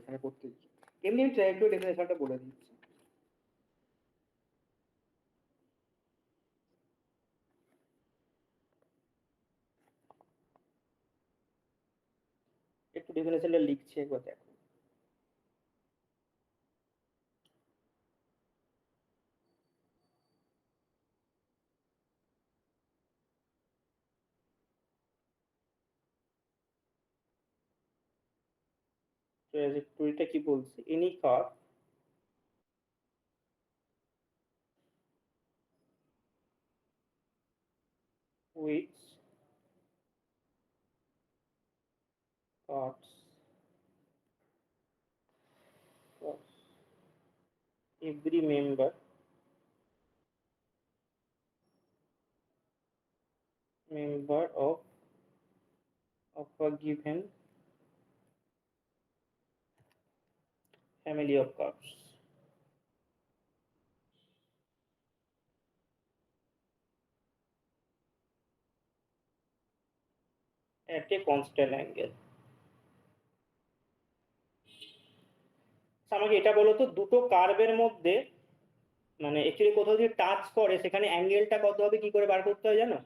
এখানে করতে এমনি আমি ট্র্যাজেক্টরি ডেফিনেশনটা বলে দিচ্ছি। একটু ডেফিনেশনটা লিখছি, একবার দেখো। ট্র্যাজেক্টরিটা কি বলছে, any curve which cuts every member of a given family of curves at a constant angle। আমাকে এটা বলো তো, দুটো কার্ভের মধ্যে মানে অ্যাকচুয়ালি কোথাও যদি টাচ করে সেখানে অ্যাঙ্গেলটা কত হবে কি করে বার করতে হয় জানো?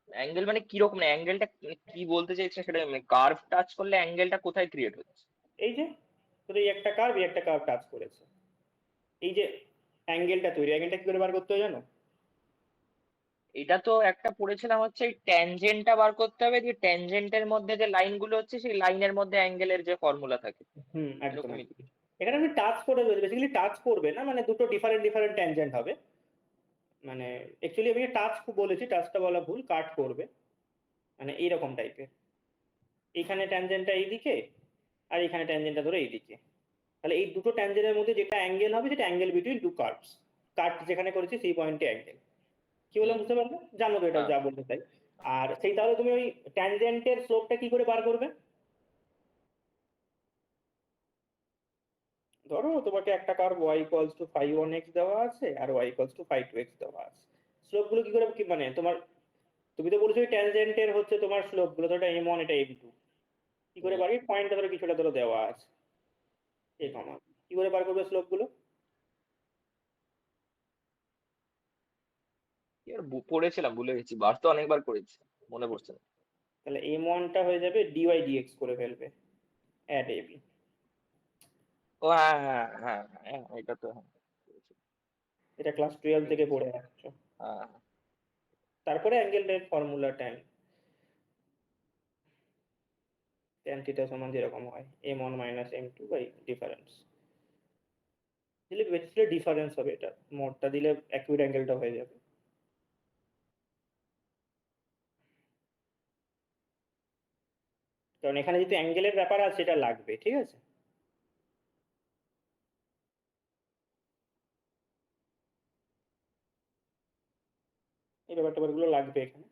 অ্যাঙ্গেল মানে কিরকম, মানে অ্যাঙ্গেলটা কি বলতে চাইছেন সেটা, মানে কার্ভ টাচ করলে অ্যাঙ্গেলটা কোথায় ক্রিয়েট হচ্ছে? এই যে তোর এই একটা কার্ভ, এই একটা কার্ভ টাচ করেছে, এই যে অ্যাঙ্গেলটা তৈরি, অ্যাঙ্গেলটা কি করে বার করতে হয় জানো? এটা তো একটা পড়েছিলাম হচ্ছে এই ট্যানজেন্টটা বার করতে হবে, যে ট্যানজেন্টের মধ্যে যে লাইনগুলো হচ্ছে সেই লাইনের মধ্যে অ্যাঙ্গেলের যে ফর্মুলা থাকে, একদম এরকমই একদম। কিছু। এখানে আমি টাচ করে বেসিক্যালি টাচ করবে না, মানে দুটো ডিফারেন্ট ডিফারেন্ট ট্যানজেন্ট হবে। মানে অ্যাকচুয়ালি আমি টাচ বলেছি, টাচটা বলা ভুল, কাট করবে, মানে এইরকম টাইপের। এইখানে ট্যানজেন্টটা এইদিকে আর এখানে ট্যানজেন্টটা ধরে এইদিকে, তাহলে এই দুটো ট্যানজেন্টের মধ্যে যেটা অ্যাঙ্গেল হবে সেটা অ্যাঙ্গেল বিটুইন টু কার্ভস। কাট যেখানে করেছি সেই পয়েন্টে অ্যাঙ্গেল। কি বললাম হুম। বুঝতে পারলে? জানো তো এটা হ্যাঁ। যা বলতে চাই। আর সেই তাহলে তুমি ওই ট্যানজেন্টের স্লোপটা কি করে বার করবে? ধরো তোমাকে একটা curve y equals to phi one x দেওয়া আছে আর y equals to phi two x দেওয়া আছে। স্লোপ গুলো কি করে মানে তোমার, তুমি তো বলছো ট্যানজেন্টের হচ্ছে তোমার স্লোপ গুলো, তো এটা m1 এটা m2, কি করে হুম। বার? পয়েন্টটা ধরো কিছুটা ধরো দেওয়া আছে, এই কমা, কি করে বার করবে স্লোপ গুলো? কি আর পড়েছিলাম ভুলে গেছি, বার তো অনেকবার করেছি, মনে পড়ছে না। তাহলে m1টা হয়ে যাবে dy dx করে ফেলবে, অ্যাট ab। ও হ্যাঁ হ্যাঁ হ্যাঁ হ্যাঁ, এটা তো হ্যাঁ পড়েছিলাম। এটা ক্লাস 12 ঠিক থেকে আছে। পড়ে আসছো। হ্যাঁ। তারপরে অ্যাঙ্গেলের ফর্মুলা ট্যান থিটা সমান যেরকম হয় m1 minus m2 by difference, দিলে বেশি ডিফারেন্স হবে, এটা মোডটা দিলে অ্যাকিউট অ্যাঙ্গেলটা হয়ে যাবে। কারণ এখানে যেহেতু অ্যাঙ্গেলের ব্যাপার আছে এটা লাগবে, ঠিক আছে? এই ব্যাপারগুলো লাগবে এখানে।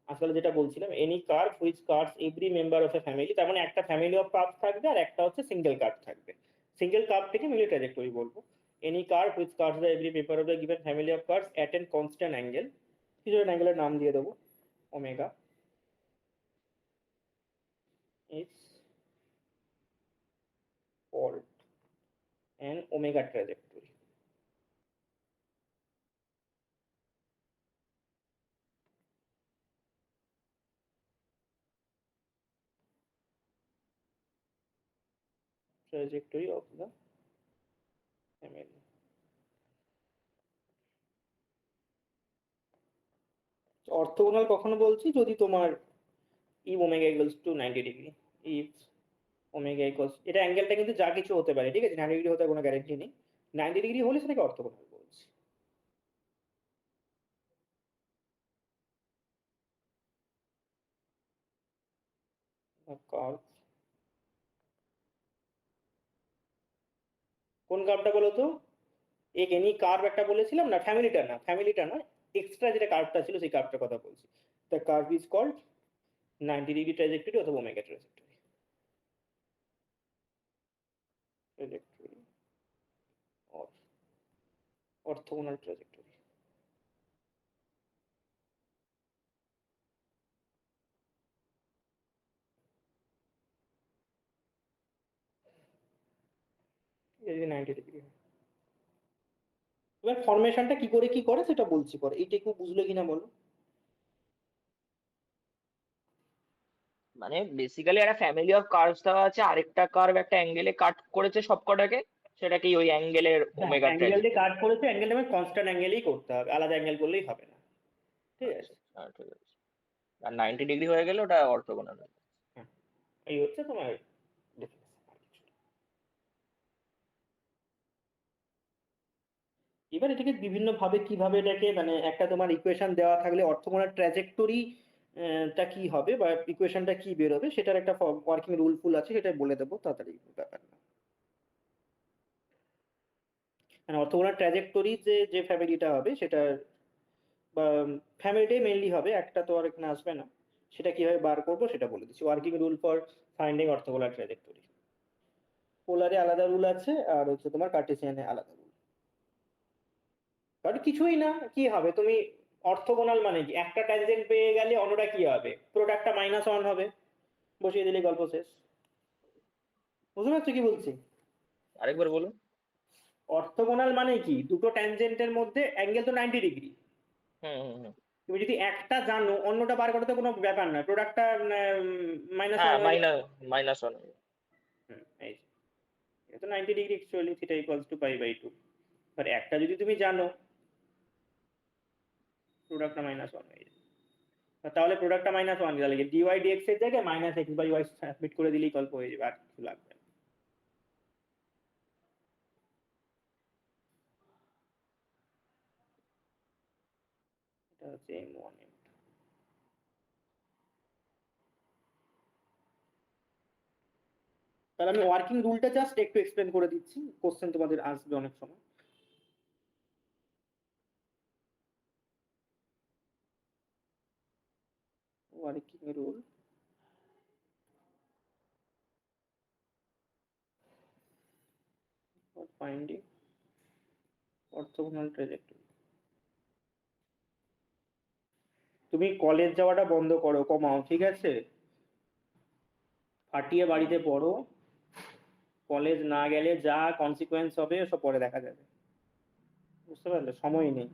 আসলে যেটা বলছিলাম, any curve which curves every member of A family, তার মানে একটা ফ্যামিলি অফ কার্ভ থাকবে আর একটা হচ্ছে সিঙ্গেল কার্ভ থাকবে। সিঙ্গেল কার্ভ থেকে মিলে ট্র্যাজেক্টরি বলবো। Any curve which curves the every member of the given family of curves at an constant angle, কিছু অ্যাঙ্গেলের নাম দিয়ে দেবো, omega is called an omega trajectory. Trajectory of the family. Orthogonal কখনো বলছি যদি তোমার ই omega equals to 90 degree, if omega equals, এটা অ্যাঙ্গেলটা কিন্তু যা কিছু হতে পারে, ঠিক আছে, 90 ডিগ্রি হতে কোনো গ্যারেন্টি নেই। 90 ডিগ্রি হলে সেটাকে অর্থোগোনাল বলছি। কার্ভ, কোন কার্ভটা বলো তো? এক এনি কার্ভ একটা বলেছিলাম না, ফ্যামিলিটা না, ফ্যামিলিটা নয়, এক্সট্রা যেটা কার্ভটা ছিল সেই কার্ভটার কথা বলছি। The curve is called 90 degree trajectory অথবা omega trajectory. Trajectory or orthogonal trajectory. এটা যদি 90 ডিগ্রি হয়। এবার ফরমেশনটা কি করে সেটা বলছি পরে। এইটা একটু বুঝলে কিনা বলো। মানে বেসিক্যালি একটা ফ্যামিলি অফ কার্ভস দেওয়া আছে, আরেকটা কার্ভ একটা অ্যাঙ্গেলে কাট করেছে সবকটাকে, সেটাকেই ওই অ্যাঙ্গেলের হ্যাঁ, ওমেগা অ্যাঙ্গেল দিয়ে ট্র্যাজেক্টরি। কাট করেছে, অ্যাঙ্গেলটা মানে কনস্ট্যান্ট অ্যাঙ্গেলেই করতে হবে, আলাদা অ্যাঙ্গেল করলেই হবে না। ঠিক আচ্ছা, আছে? হ্যাঁ ঠিক আছে। আর 90 ডিগ্রি হয়ে গেলে ওটা অর্থোগোনাল হয়ে যাবে। হ্যাঁ, এই হচ্ছে তোমার definition, আর কিছু না। এবার এটাকে বিভিন্ন ভাবে কিভাবে এটাকে মানে একটা তোমার ইকুয়েশন দেওয়া থাকলে অর্থোগোনাল ট্র্যাজেক্টরি টা কি হবে বা ইকুয়েশনটা কি বেরোবে সেটার একটা ওয়ার্কিং রুল ফুল আছে, সেটা বলে দেবো তাড়াতাড়ি, ব্যাপার না। মানে অর্থোগোনাল ট্র্যাজেক্টরি যে ফ্যামিলিটা হবে সেটা বা ফ্যামিলিটাই মেইনলি হবে, একটা তো আর এখানে আসবে না। সেটা কিভাবে বার করবো সেটা বলে দিচ্ছি। Working rule for finding orthogonal trajectory. পোলারে আলাদা রুল আছে আর হচ্ছে তোমার কার্টেসিয়ানে আলাদা রুল। কারণ কিছুই না, কি হবে তুমি অর্থোগোনাল মানে কি, একটা ট্যানজেন্ট পেয়ে গেলে অন্যটা কি হবে, প্রোডাক্টটা -1 হবে, বসিয়ে দিলে গল্প শেষ। বুঝতে পারছো কি বলছি? আরেকবার বলুন। অর্থোগোনাল মানে কি, দুটো ট্যানজেন্টের মধ্যে অ্যাঙ্গেল তো 90 ডিগ্রি। হুম হুম হুম। তুমি যদি একটা জানো অন্যটা বার করতে কোনো ব্যাপার না, প্রোডাক্টটা হ্যাঁ, -1 হয়ে যাবে। -1। এই যে, এটা তো 90 degree actually, theta equals to π/2। আর একটা যদি তুমি জানো, প্রোডাক্টটা -1 হয়ে যাবে। আর তাহলে প্রোডাক্টটা -1 তাহলে dy dx এর জায়গায় -x/y সাবমিট করে দিলেই গল্প হয়ে যাবে, আর কিছু লাগবে না। এটা হচ্ছে M1 M2। তাহলে আমি ওয়ার্কিং রুলটা জাস্ট একটু এক্সপ্লেন করে দিচ্ছি, কোশ্চেন তোমাদের আসবে অনেক সময়। Working rule for finding orthogonal trajectory. তুমি কলেজ যাওয়াটা বন্ধ করো, কমাও, ঠিক আছে? ফাটিয়ে বাড়িতে পড়ো। কলেজ না গেলে যা কনসিকোয়েন্স হবে সব পরে দেখা যাবে। বুঝতে পারলে, সময় নেই।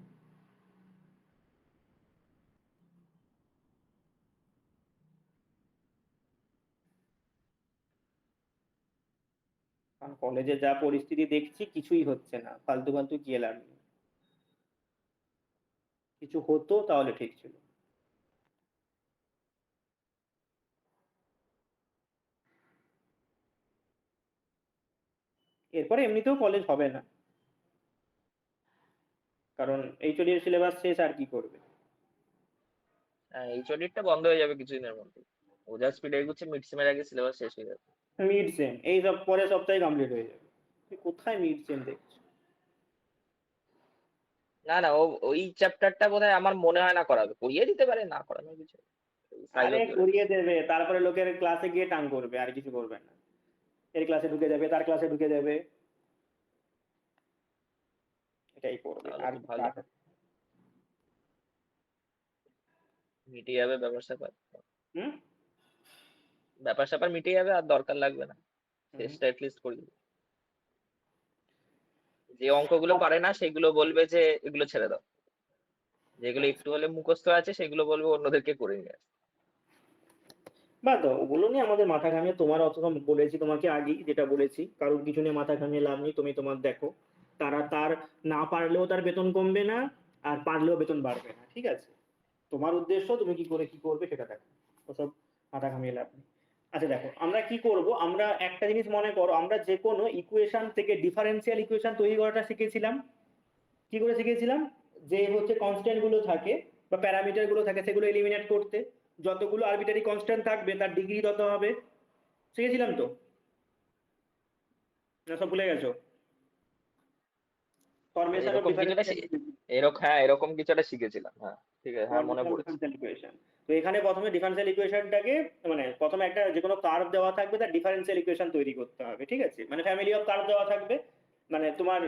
কারণ কলেজে যা পরিস্থিতি দেখছি কিছুই হচ্ছে না, ফালতু ফালতু গিয়ে লাভ নেই। কিছু হতো তাহলে ঠিক ছিল। এরপরে এমনিতেও কলেজ হবে না, কারণ HOD এর সিলেবাস শেষ, আর কি করবে। হ্যাঁ, এই চডিটটা বন্ধ হয়ে যাবে কিছুদিনের মধ্যে। ও যা স্পিডে এগোচ্ছে, মিড সেমের আগে সিলেবাস শেষ হয়ে যাবে। মিড সেম এই সব পরের সপ্তাহে কমপ্লিট হয়ে যাবে। তুই কোথায় মিড সেম দেখছো? না না, ওই চ্যাপ্টারটা বোধহয় আমার মনে হয় না করাবে, করিয়ে দিতে পারে, না করানোর কিছু নেই। সাইজ আরে অব্দি ওরা করিয়ে দিচ্ছে। দেবে, তারপরে লোকের ক্লাসে গিয়ে টাং করবে, আর কিছু করবে না। এর ক্লাসে ঢুকে যাবে, তার ক্লাসে ঢুকে যাবে, এটাই করবে তাহলে আর তো কিছু ভালো, আসে। মিটে যাবে ব্যাপার স্যাপার। হুম ব্যাপার স্যাপার মিটে যাবে, আর দরকার লাগবে না। হুম। শেষটা এটলিস্ট করি। যে অঙ্কগুলো পারে না সেগুলো বলবে যে এগুলো ছেড়ে দাও, যেগুলো হ্যাঁ, একটু হলে মুখস্থ আছে সেগুলো বলবে অন্যদেরকে করে নিয়ে আসতে। বাদ দাও ওগুলো নিয়ে আমাদের মাথা ঘামিয়ে, তোমার অত বলেছি তোমাকে আগেই, যেটা বলেছি, কারোর কিছু নিয়ে মাথা ঘামিয়ে লাভ নেই, তুমি তোমার দেখো। তার না পারলেও তার বেতন কমবে না, আর পারলেও বেতন বাড়বে না, ঠিক আছে? তোমার উদ্দেশ্য তুমি কি করবে সেটা দেখো, ওসব মাথা ঘামিয়ে লাভ নেই। আচ্ছা দেখো, আমরা কি করব, আমরা একটা জিনিস মনে করো, আমরা যে কোনো ইকুয়েশন থেকে ডিফারেন্সিয়াল ইকুয়েশন তৈরি করাটা শিখেছিলাম। কি করে শিখেছিলাম? যে হচ্ছে কনস্ট্যান্ট গুলো থাকে বা প্যারামিটার গুলো থাকে সেগুলো এলিমিনেট করতে, যতগুলো আরবিটারি কনস্ট্যান্ট থাকবে তার ডিগ্রি তত হবে। শিখেছিলাম তো, না সব ভুলে গেছো? ফরমেশন অফ এরকম কিছুটা ডিফারেন্সিয়াল। হ্যাঁ, এরকম কিছুটা শিখেছিলাম, হ্যাঁ। ঠিক আছে, হ্যাঁ মনে ফরমেশন অফ পড়েছে। Differential equation. তো এখানে প্রথমে ডিফারেন্সিয়াল ইকুয়েশনটাকে, মানে প্রথমে একটা যে কোনো কার্ভ দেওয়া থাকবে তার ডিফারেন্সিয়াল ইকুয়েশন তৈরি করতে হবে, ঠিক আছে? মানে ফ্যামিলি অফ কার্ভ দেওয়া থাকবে, মানে তোমার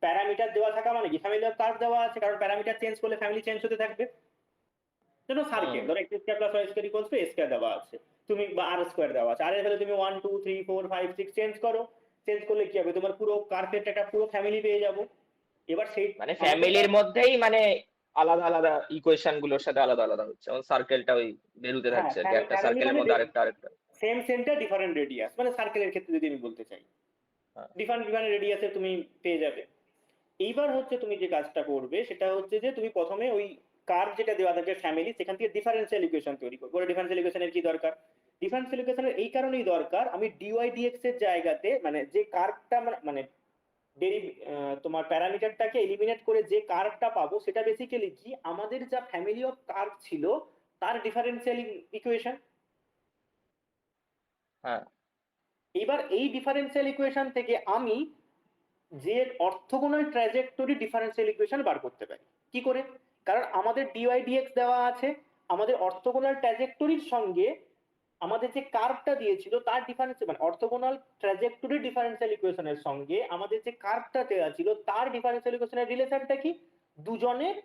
প্যারামিটার দেওয়া থাকা মানে কি, ফ্যামিলি অফ কার্ভ দেওয়া আছে কারণ প্যারামিটার চেঞ্জ করলে ফ্যামিলি চেঞ্জ হতে থাকবে। যেন সার্কেল হুম। ধরো x² + y² = a² দেওয়া আছে, তুমি বা r² দেওয়া আছে, আর এর ভ্যালু তুমি 1 2 3 4 5 6 চেঞ্জ করো, চেঞ্জ করলে কি হবে, তোমার পুরো কার্ভের একটা পুরো ফ্যামিলি পেয়ে যাবো। এবার সেই মানে আমাদের ফ্যামিলির মধ্যেই মানে আলাদা আলাদা ইকুয়েশন গুলোর সাথে আলাদা আলাদা হচ্ছে, যেমন সার্কেলটা ওই বেরুতে হ্যাঁ থাকছে আর কি, একটা ফ্যামিলি সার্কেলের মানে মধ্যে আরেকটা আরেকটা। সেম সেন্টার ডিফারেন্ট রেডিয়াস, মানে সার্কেলের ক্ষেত্রে যদি আমি বলতে চাই হ্যাঁ, ডিফারেন্ট ডিফারেন্ট রেডিয়াসে তুমি পেয়ে যাবে। এইবার হচ্ছে তুমি যে কাজটা করবে সেটা হচ্ছে যে তুমি প্রথমে ওই কার্ভ যেটা দেওয়া থাকে ফ্যামিলি, সেখান থেকে ডিফারেন্সিয়াল ইকুয়েশন তৈরি করবো। ডিফারেন্সিয়াল ইকুয়েশনের কি দরকার, ডিফারেন্সিয়াল ইকুয়েশনের এই কারণেই দরকার, আমি ডিওয়াই ডিএক্স এর জায়গাতে মানে যে কার্ভটা মানে তোমার প্যারামিটারটাকে এলিমিনেট করে যে কার্ভটা পাবো সেটা বেসিক্যালি কি আমাদের যা ফ্যামিলি অফ কার্ভ ছিল তার ডিফারেন্সিয়াল ইকুয়েশন। হ্যাঁ, এবার এই ডিফারেন্সিয়াল ইকুয়েশন থেকে আমি যে অর্থোগোনাল ট্র্যাজেক্টরি ডিফারেন্সিয়াল ইকুয়েশন বার করতে পারি। কি করে, কারণ আমাদের ডিওয়াই ডিএক্স দেওয়া আছে, আমাদের অর্থোগোনাল ট্র্যাজেক্টরির সঙ্গে আমাদের যে কার্ভটা দিয়েছিল তার ডিফারেন্স মানে অর্থোগোনাল ট্র্যাজেক্টরি ডিফারেন্সিয়াল ইকুয়েশনের সঙ্গে আমাদের যে কার্ভটা দেওয়া ছিল তার ডিফারেন্সিয়াল ইকুয়েশনের রিলেশনটা কি, দুজনের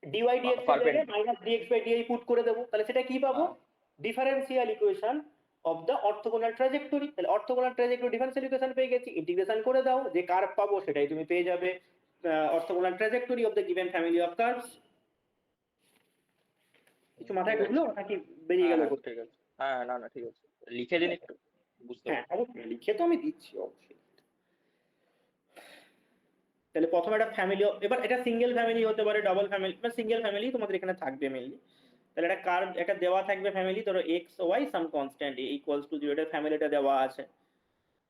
ডিওয়াই ডিএক্স এর জায়গায় minus dx by dy put করে দেবো, তাহলে সেটা কি পাবো, differential equation of the orthogonal trajectory. তাহলে অর্থোগোনাল ট্র্যাজেক্টরি ডিফারেন্সিয়াল ইকুয়েশন পেয়ে গেছি, ইন্টিগ্রেশন করে দাও, যে কার্ভ পাবো সেটাই তুমি পেয়ে যাবে orthogonal trajectory of the given family of curves. কিছু মাথায় ঠিক আছে। ঢুকলো নাকি বেরিয়ে গেল? ঠিক আছে, হ্যাঁ, না না ঠিক আছে, লিখে দিন একটু, বুঝতে হ্যাঁ পারবো। অবশ্যই লিখে তো আমি দিচ্ছি অবশ্যই। তাহলে প্রথমে একটা ফ্যামিলি, এবার এটা সিঙ্গেল ফ্যামিলি হতে পারে, ডাবল ফ্যামিলি বা সিঙ্গেল ফ্যামিলি তোমাদের এখানে থাকবে মেইনলি। তাহলে একটা কার্ভ একটা দেওয়া থাকবে ফ্যামিলি, ধরো x y some constant a equals to 0, এর ফ্যামিলিটা দেওয়া আছে,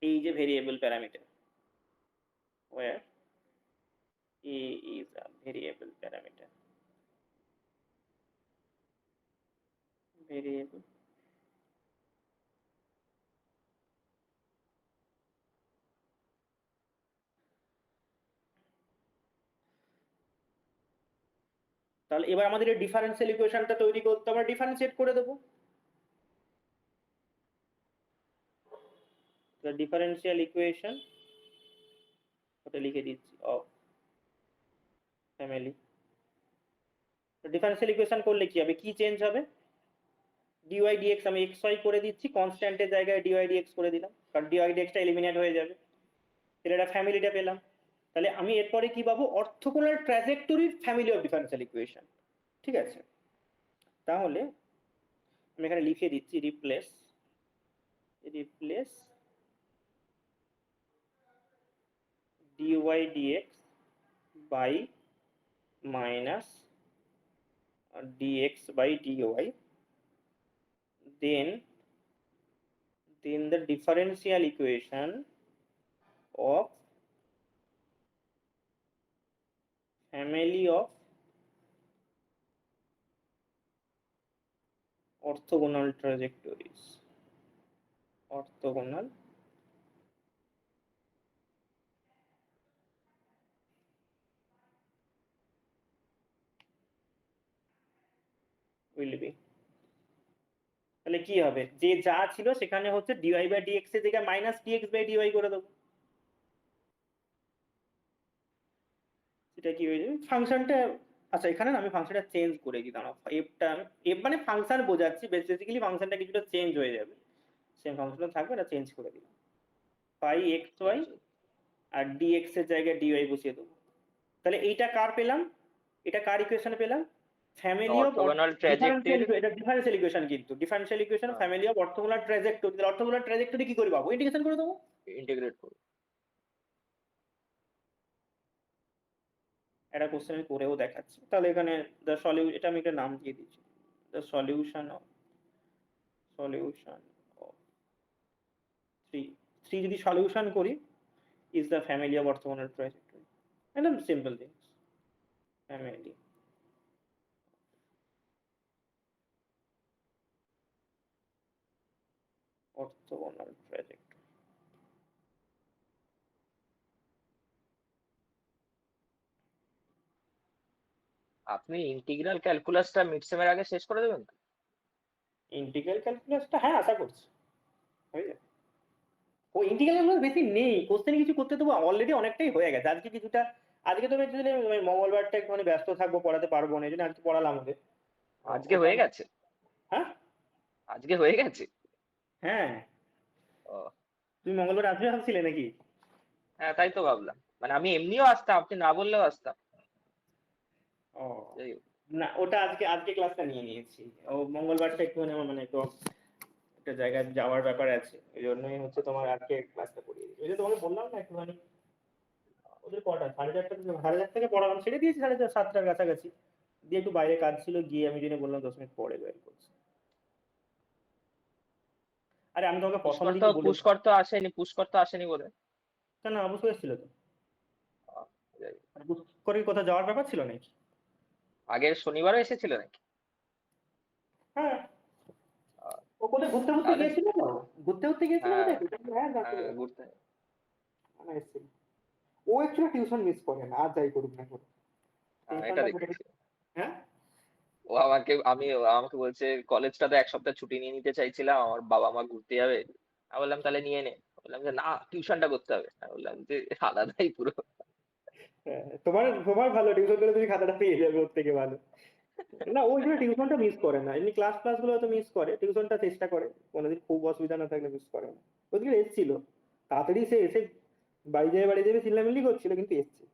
এই যে variable parameter where a is a variable parameter, variable তাহলে এবার আমাদের এই ডিফারেন্সিয়াল ইকুয়েশনটা তৈরি করতে আমরা ডিফারেন্সিয়েট করে দেবো। the differential equation ওটা লিখে দিচ্ছি অফ ফ্যামিলি। ডিফারেন্সিয়াল ইকুয়েশন করলে কি হবে, কি চেঞ্জ হবে, ডিওয়াই ডিএক্স আমি এক্স ওয়াই করে দিচ্ছি, কনস্ট্যান্টের জায়গায় ডিওয়াই ডিএক্স করে দিলাম, কারণ ডিওয়াই ডিএক্সটা এলিমিনেট হয়ে যাবে, তাহলে এটা ফ্যামিলিটা পেলাম। তাহলে আমি এরপরে কি পাবো, অর্থোগোনাল ট্র্যাজেক্টরির ফ্যামিলি অফ ডিফারেন্সিয়াল ইকুয়েশন। ঠিক আছে, তাহলে আমি এখানে লিখে দিচ্ছি replace dy dx by minus dx by dy, then the differential equation of family of orthogonal trajectories, orthogonal will be, তাহলে কি হবে, যে যা ছিল সেখানে হচ্ছে dy by dx এর জায়গায় মাইনাস dx by dy করে দেবো, সেটা কি হয়ে যাবে ফাংশনটা। আচ্ছা এখানে না আমি ফাংশনটা চেঞ্জ করে দিই, দাঁড়াও এফটা এফ মানে ফাংশন বোঝাচ্ছি, বেসিক্যালি ফাংশনটা কিছুটা চেঞ্জ হয়ে যাবে, সেম ফাংশনটা থাকবে, এটা চেঞ্জ করে দিলাম, ফাই এক্স ওয়াই আর ডিএক্স এর জায়গায় ডিওয়াই বসিয়ে দেবো। তাহলে এইটা কার পেলাম, এটা কার ইকুয়েশন পেলাম, ফ্যামিলি অফ অর্থোগোনাল ট্র্যাজেক্টরি, এটা ডিফারেন্সিয়াল ইকুয়েশন, কিন্তু differential equation family of orthogonal trajectory. তাহলে অর্থোগোনাল ট্র্যাজেক্টরি কি করে পাবো, ইন্টিগ্রেশন করে দেবো। ইন্টিগ্রেট করব। একটা কোশ্চেন আমি করেও দেখাচ্ছি, তাহলে এখানে দ্য সলিউশন, এটা আমি একটা নাম দিয়ে দিচ্ছি, দ্য সলিউশন অফ 3 যদি সলিউশন করি is the family of orthogonal trajectory, একদম সিম্পল জিনিস, ফ্যামিলি orthogonal trajectory। আপনি ইন্টিগ্রাল ক্যালকুলাসটা মিড সেমের আগে শেষ করে দেবেন তো? ইন্টিগ্রাল ক্যালকুলাসটা হ্যাঁ আশা করছি হয়ে যাবে। ও ইন্টিগ্রাল ক্যালকুলাস বেশি নেই, কোশ্চেন কিছু করতে দেবো, অলরেডি অনেকটাই হয়ে গেছে। আজকে কিছুটা, আজকে তো আমি মঙ্গলবারটা একটুখানি ব্যস্ত থাকবো, পড়াতে পারবো না, এই জন্য আজকে পড়ালাম ওদের। আজকে হয়ে গেছে? হ্যাঁ আজকে হয়ে গেছে? হ্যাঁ ও, তুমি মঙ্গলবার আসবে ভাবছিলে নাকি? হ্যাঁ তাই তো ভাবলাম, মানে আমি এমনিও আসতাম, আপনি না বললেও আসতাম। ও যাই হোক। না, ওটা আজকে আজকে ক্লাসটা নিয়ে নিয়েছি। ও মঙ্গলবারটা একটু আমার মানে একটু একটা জায়গায় যাওয়ার ব্যাপার আছে, এই জন্যই হচ্ছে তোমার আজকে ক্লাসটা করিয়ে দিই। ওই যে তোমাকে বললাম না একটুখানি ওদের কটা 4:30 থেকে 4:30 থেকে পড়ানো ছেড়ে দিয়েছি, 7:30 কাছাকাছি দিয়ে একটু বাইরে কাজ ছিল, গিয়ে আমি জেনে বললাম 10 মিনিট পরে বের করছি। আরে আমি তোমাকে প্রথম দিকে বলে পুষ্কর তো আসেনি বলে। কেন, অবশ্যই এসেছিল তো। যাই হোক। আর করে কোথাও যাওয়ার ব্যাপার ছিল নাকি? আগের শনিবারও এসেছিল নাকি? হ্যাঁ, আহ, ও কোথায় ঘুরতে ঘুরতে তাহলে গিয়েছিল তো, ঘুরতে ঘুরতে গিয়েছিল হ্যাঁ, কোথায়। হ্যাঁ হ্যাঁ ঘুরতে। এসেছিল। ও একচুয়ালি টিউশন মিস করে না, আর যাই করুক না করুক হ্যাঁ, এটা টিউশনটা করে। দেখেছি। হ্যাঁ ও আমাকে বলছে কলেজটা তো এক সপ্তাহ ছুটি নিয়ে নিতে চাইছিলাম, আমার বাবা মা ঘুরতে যাবে। আমি বললাম তাহলে নিয়ে নে। বললাম যে না, টিউশনটা করতে হবে। আমি বললাম যে আলাদাই পুরো। হ্যাঁ, তোমার তোমার ভালো, টিউশন করে তুমি খাতাটা পেয়ে যাবে ওর থেকে ভালো। না ওই জন্য টিউশনটা মিস করে না, এমনি ক্লাস গুলো তো মিস করে, টিউশনটা চেষ্টা করে কোনোদিন খুব অসুবিধা না থাকলে মিস করে না। ওদিকে এসেছিল তাড়াতাড়ি, সে এসে বাড়ি যাবে চিল্লামিল্লি করছিল কিন্তু এসছে।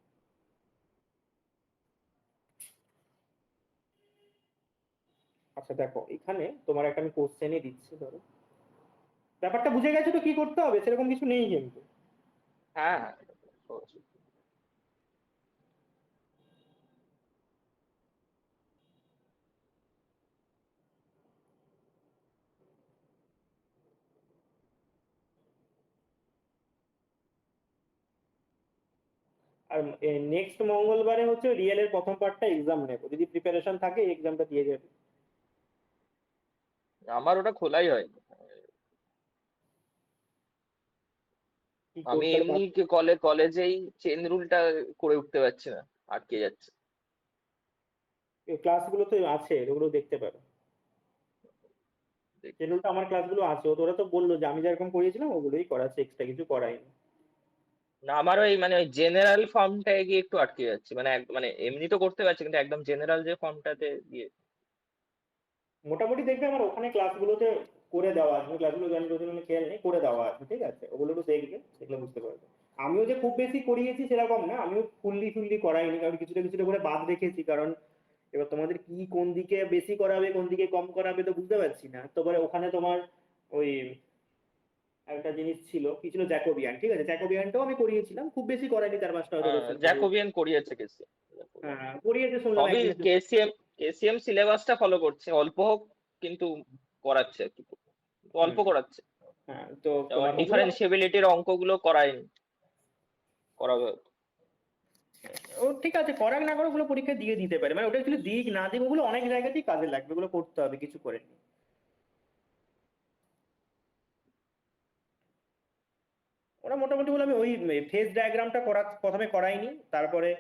আচ্ছা দেখো এখানে তোমার একটা আমি কোশ্চেনই দিচ্ছি, ধরো ব্যাপারটা বুঝে গেছো তো কি করতে হবে, সেরকম কিছু নেই কিন্তু। হ্যাঁ, হ্যাঁ, অবশ্যই। আর নেক্সট মঙ্গলবারে হচ্ছে রিয়েল এর প্রথম পার্টটা এক্সাম নেবো, যদি প্রিপারেশন থাকে এক্সামটা দিয়ে যাবে। আমার ওটা খোলাই হয়নি। কি আমি করতে এমনি কলেজেই চেন রুলটা করে উঠতে পারছি না, আটকে যাচ্ছে। ক্লাসগুলো তো আছে, ওগুলো দেখতে পারো। দেখি। যেগুলো আমার ক্লাসগুলো আছে, ওরা তো বললো যে আমি যেরকম করিয়েছিলাম ওগুলোই করাচ্ছে, এক্সট্রা কিছু করাইনি। না, আমারও এই মানে ওই জেনারেল ফর্মটায় গিয়ে একটু আটকে যাচ্ছে, মানে মানে এমনি তো করতে পারছি, কিন্তু একদম জেনারেল যে ফর্মটাতে গিয়ে। মোটামুটি দেখবে আমার ওখানে ক্লাসগুলোতে করে দেওয়া আছে, আমি ক্লাসগুলো জয়েন করেছি মানে খেয়াল নেই, করে দেওয়া আছে, ঠিক আছে, ওগুলো একটু দেখবে, দেখলে বুঝতে পারবে। আমিও যে খুব বেশি করিয়েছি সেরকম না, আমিও ফুললি করাইনি, কারণ কিছুটা কিছুটা করে বাদ রেখেছি, কারণ এবার তোমাদের কি কোন দিকে বেশি করাবে কোন দিকে কম করাবে তো বুঝতে পারছি না। তারপরে ওখানে তোমার ওই একটা জিনিস ছিল, কি ছিল, জ্যাকোবিয়ান, ঠিক আছে, জ্যাকোবিয়ানটাও আমি করিয়েছিলাম, খুব বেশি করাইনি, 4-5টা হয়তো কোশ্চেন করিয়েছি। জ্যাকোবিয়ান করিয়েছে কেসি। হ্যাঁ করিয়েছে শুনলাম সবই একদিন। কেসিএম সিলেবাসটা ফলো করছে, অল্প হোক কিন্তু করাচ্ছে আর কি, অল্প হুম। করাচ্ছে। হ্যাঁ তো যেমন তোমার ওগুলো ডিফারেন্সিয়াবিলিটির অঙ্কগুলো করায়নি, করাবে। ও ঠিক আছে, করাক না করে ওগুলো পরীক্ষা দিয়ে দিতে পারে, মানে ওটা অ্যাকচুয়ালি দিক না দিক ওগুলো অনেক জায়গাতেই কাজে লাগবে, ওগুলো করতে হবে, কিছু করে নি। ওরা মোটামুটি বলে, আমি ওই ফেজ ডায়াগ্রামটা প্রথমে করাইনি, তারপরে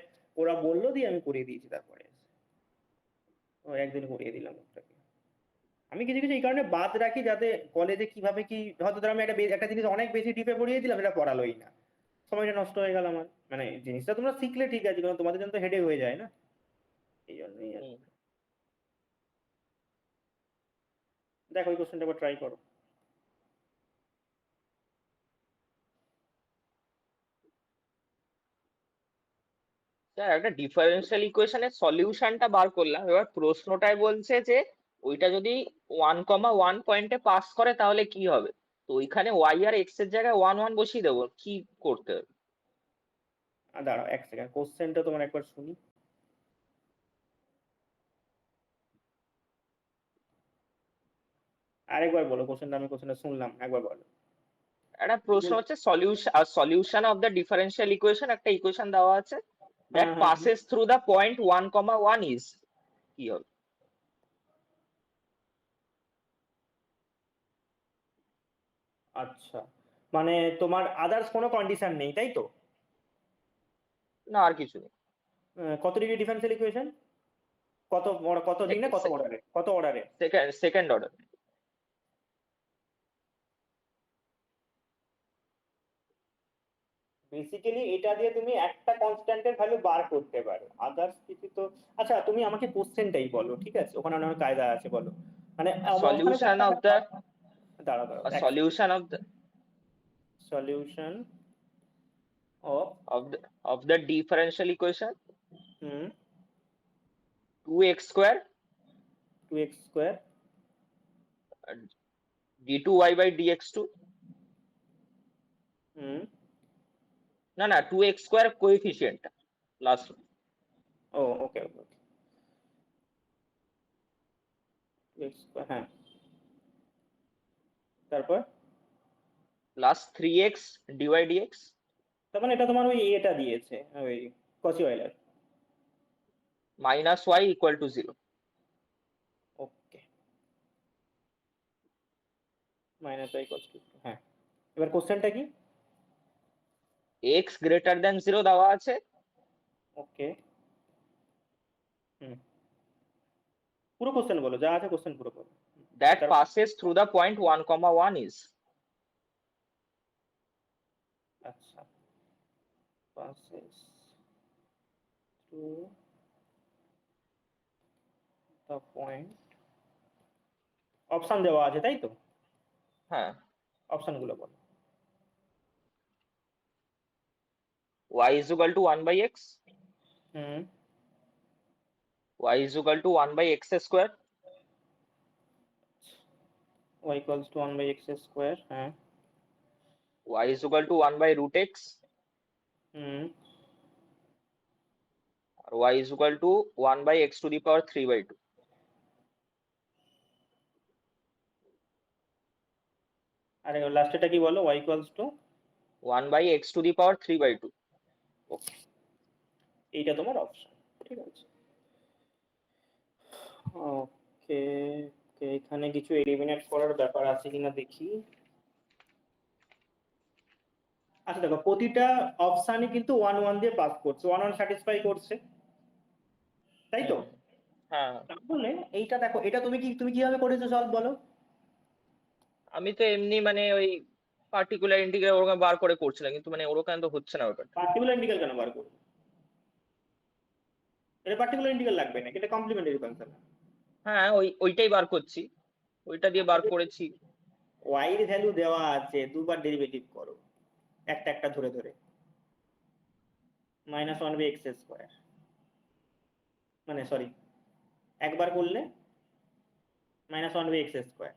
ওরা বললো দিয়ে আমি করিয়ে দিয়েছি, তারপরে ও একদিন করিয়ে দিলাম ওটাকে। আমি কিছু কিছু এই কারণে বাদ রাখি, যাতে কলেজে কিভাবে কি, হয়তো ধরো আমি একটা জিনিস অনেক বেশি ডিপে পড়িয়ে দিলাম, এটা পড়ালোই না, সময়টা নষ্ট হয়ে গেল আমার, মানে জিনিসটা তোমরা শিখলে ঠিক আছে, কারণ তোমাদের জন্য তো হেডে হয়ে যায় না, এই জন্যই আর কি। দেখো ওই কোশ্চেনটা আবার ট্রাই করো। স্যার একটা ডিফারেন্সিয়াল ইকুয়েশনের সলিউশনটা বার করলাম, এবার প্রশ্নটায় বলছে যে ওইটা যদি 1,1 পয়েন্টে পাস করে তাহলে কি হবে। তো ওইখানে ওয়াই আর এক্স এর জায়গায় 1 1 বসিয়ে দেবো, কি করতে হবে? দাঁড়াও এক সেকেন্ড, কোশ্চেনটা তোমার একবার শুনি। আরেকবার বলো কোশ্চেনটা, আমি কোশ্চেনটা শুনলাম, একবার বলো। একটা প্রশ্ন হচ্ছে solution of the differential equation, একটা ইকুয়েশন দেওয়া আছে দ্যাট হ্যাঁ হ্যাঁ হ্যাঁ। Passes through the point 1,1 is, কি হবে? আচ্ছা, মানে তোমার আদার্স কোনো কন্ডিশন নেই তাই তো? না, আর কিছু নেই। কত ডিগ্রি ডিফারেন্সিয়াল ইকুয়েশন, কত দিক না কত অর্ডারে, কত অর্ডারে? Second order. বেসিক্যালি এটা দিয়ে তুমি একটা কনস্ট্যান্টের ভ্যালু বার করতে পারো, আদার্স কিছু তো। আচ্ছা তুমি আমাকে কোশ্চেনটাই বলো, ঠিক আছে, ওখানে অনেক কায়দা আছে, বলো। মানে ওখানে সলিউশন চারটা, অফ দ্য দাঁড়াও দাঁড়াও এক solution of the solution of the differential equation 2x square 2x square d2y by dx2 না 2x square coefficient last ওকে 2x square, হ্যাঁ, তারপর plus 3x dy dx তার মানে এটা তোমার ওই এটা দিয়েছে, ওই কচি Euler. minus y equal to 0. Okay, minus y equals two, হ্যাঁ। এবার কোশ্চেনটা কি? x greater than 0 দেওয়া আছে। ওকে, পুরো কোশ্চেন বলো, যা আছে কোশ্চেন পুরো বলো। that passes through the point 1, 1 is আচ্ছা, passes through the point, option দেওয়া আছে তাই তো? হ্যাঁ, অপশনগুলো বলো। y is equal to 1 by x, y is equal to 1 by x square, y equals to 1 by x square, হ্যাঁ। y is equal to 1 by root x, R y is equal to 1 by x to the power 3 by 2. আরে লাস্টেটা কি বলো? y equals to 1 by x to the power 3 by 2. ওকে, এইটা তোমার option, ঠিক আছে। ওকে, এখানে কিছু এলিমিনেট করার ব্যাপার আছে কিনা দেখি। আচ্ছা দেখো, প্রতিটা অপশনই কিন্তু 1 1 দিয়ে পাস করছে, 1 1 স্যাটিসফাই করছে, তাই তো? হ্যাঁ, তাহলে এইটা দেখো, এটা তুমি কিভাবে করেছো সলভ বলো? আমি তো এমনি মানে ওই পার্টিকুলার ইন্টিগ্রাল ওরকম বার করে করছিলাম, কিন্তু মানে ওরকম তো হচ্ছে না ব্যাপারটা। পার্টিকুলার ইন্টিগ্রাল কেন বার করবে? এটা পার্টিকুলার ইন্টিগ্রাল লাগবে না, এটা কমপ্লিমেন্টারি ফাংশন। হ্যাঁ, ওইটাই বার করছি, ওইটা দিয়ে বার করেছি। y এর ভ্যালু দেওয়া আছে, দুবার ডেরিভেটিভ করো একটা ধরে ধরে। -1 বাই x স্কয়ার, মানে সরি, একবার করলে -1 বাই x স্কয়ার,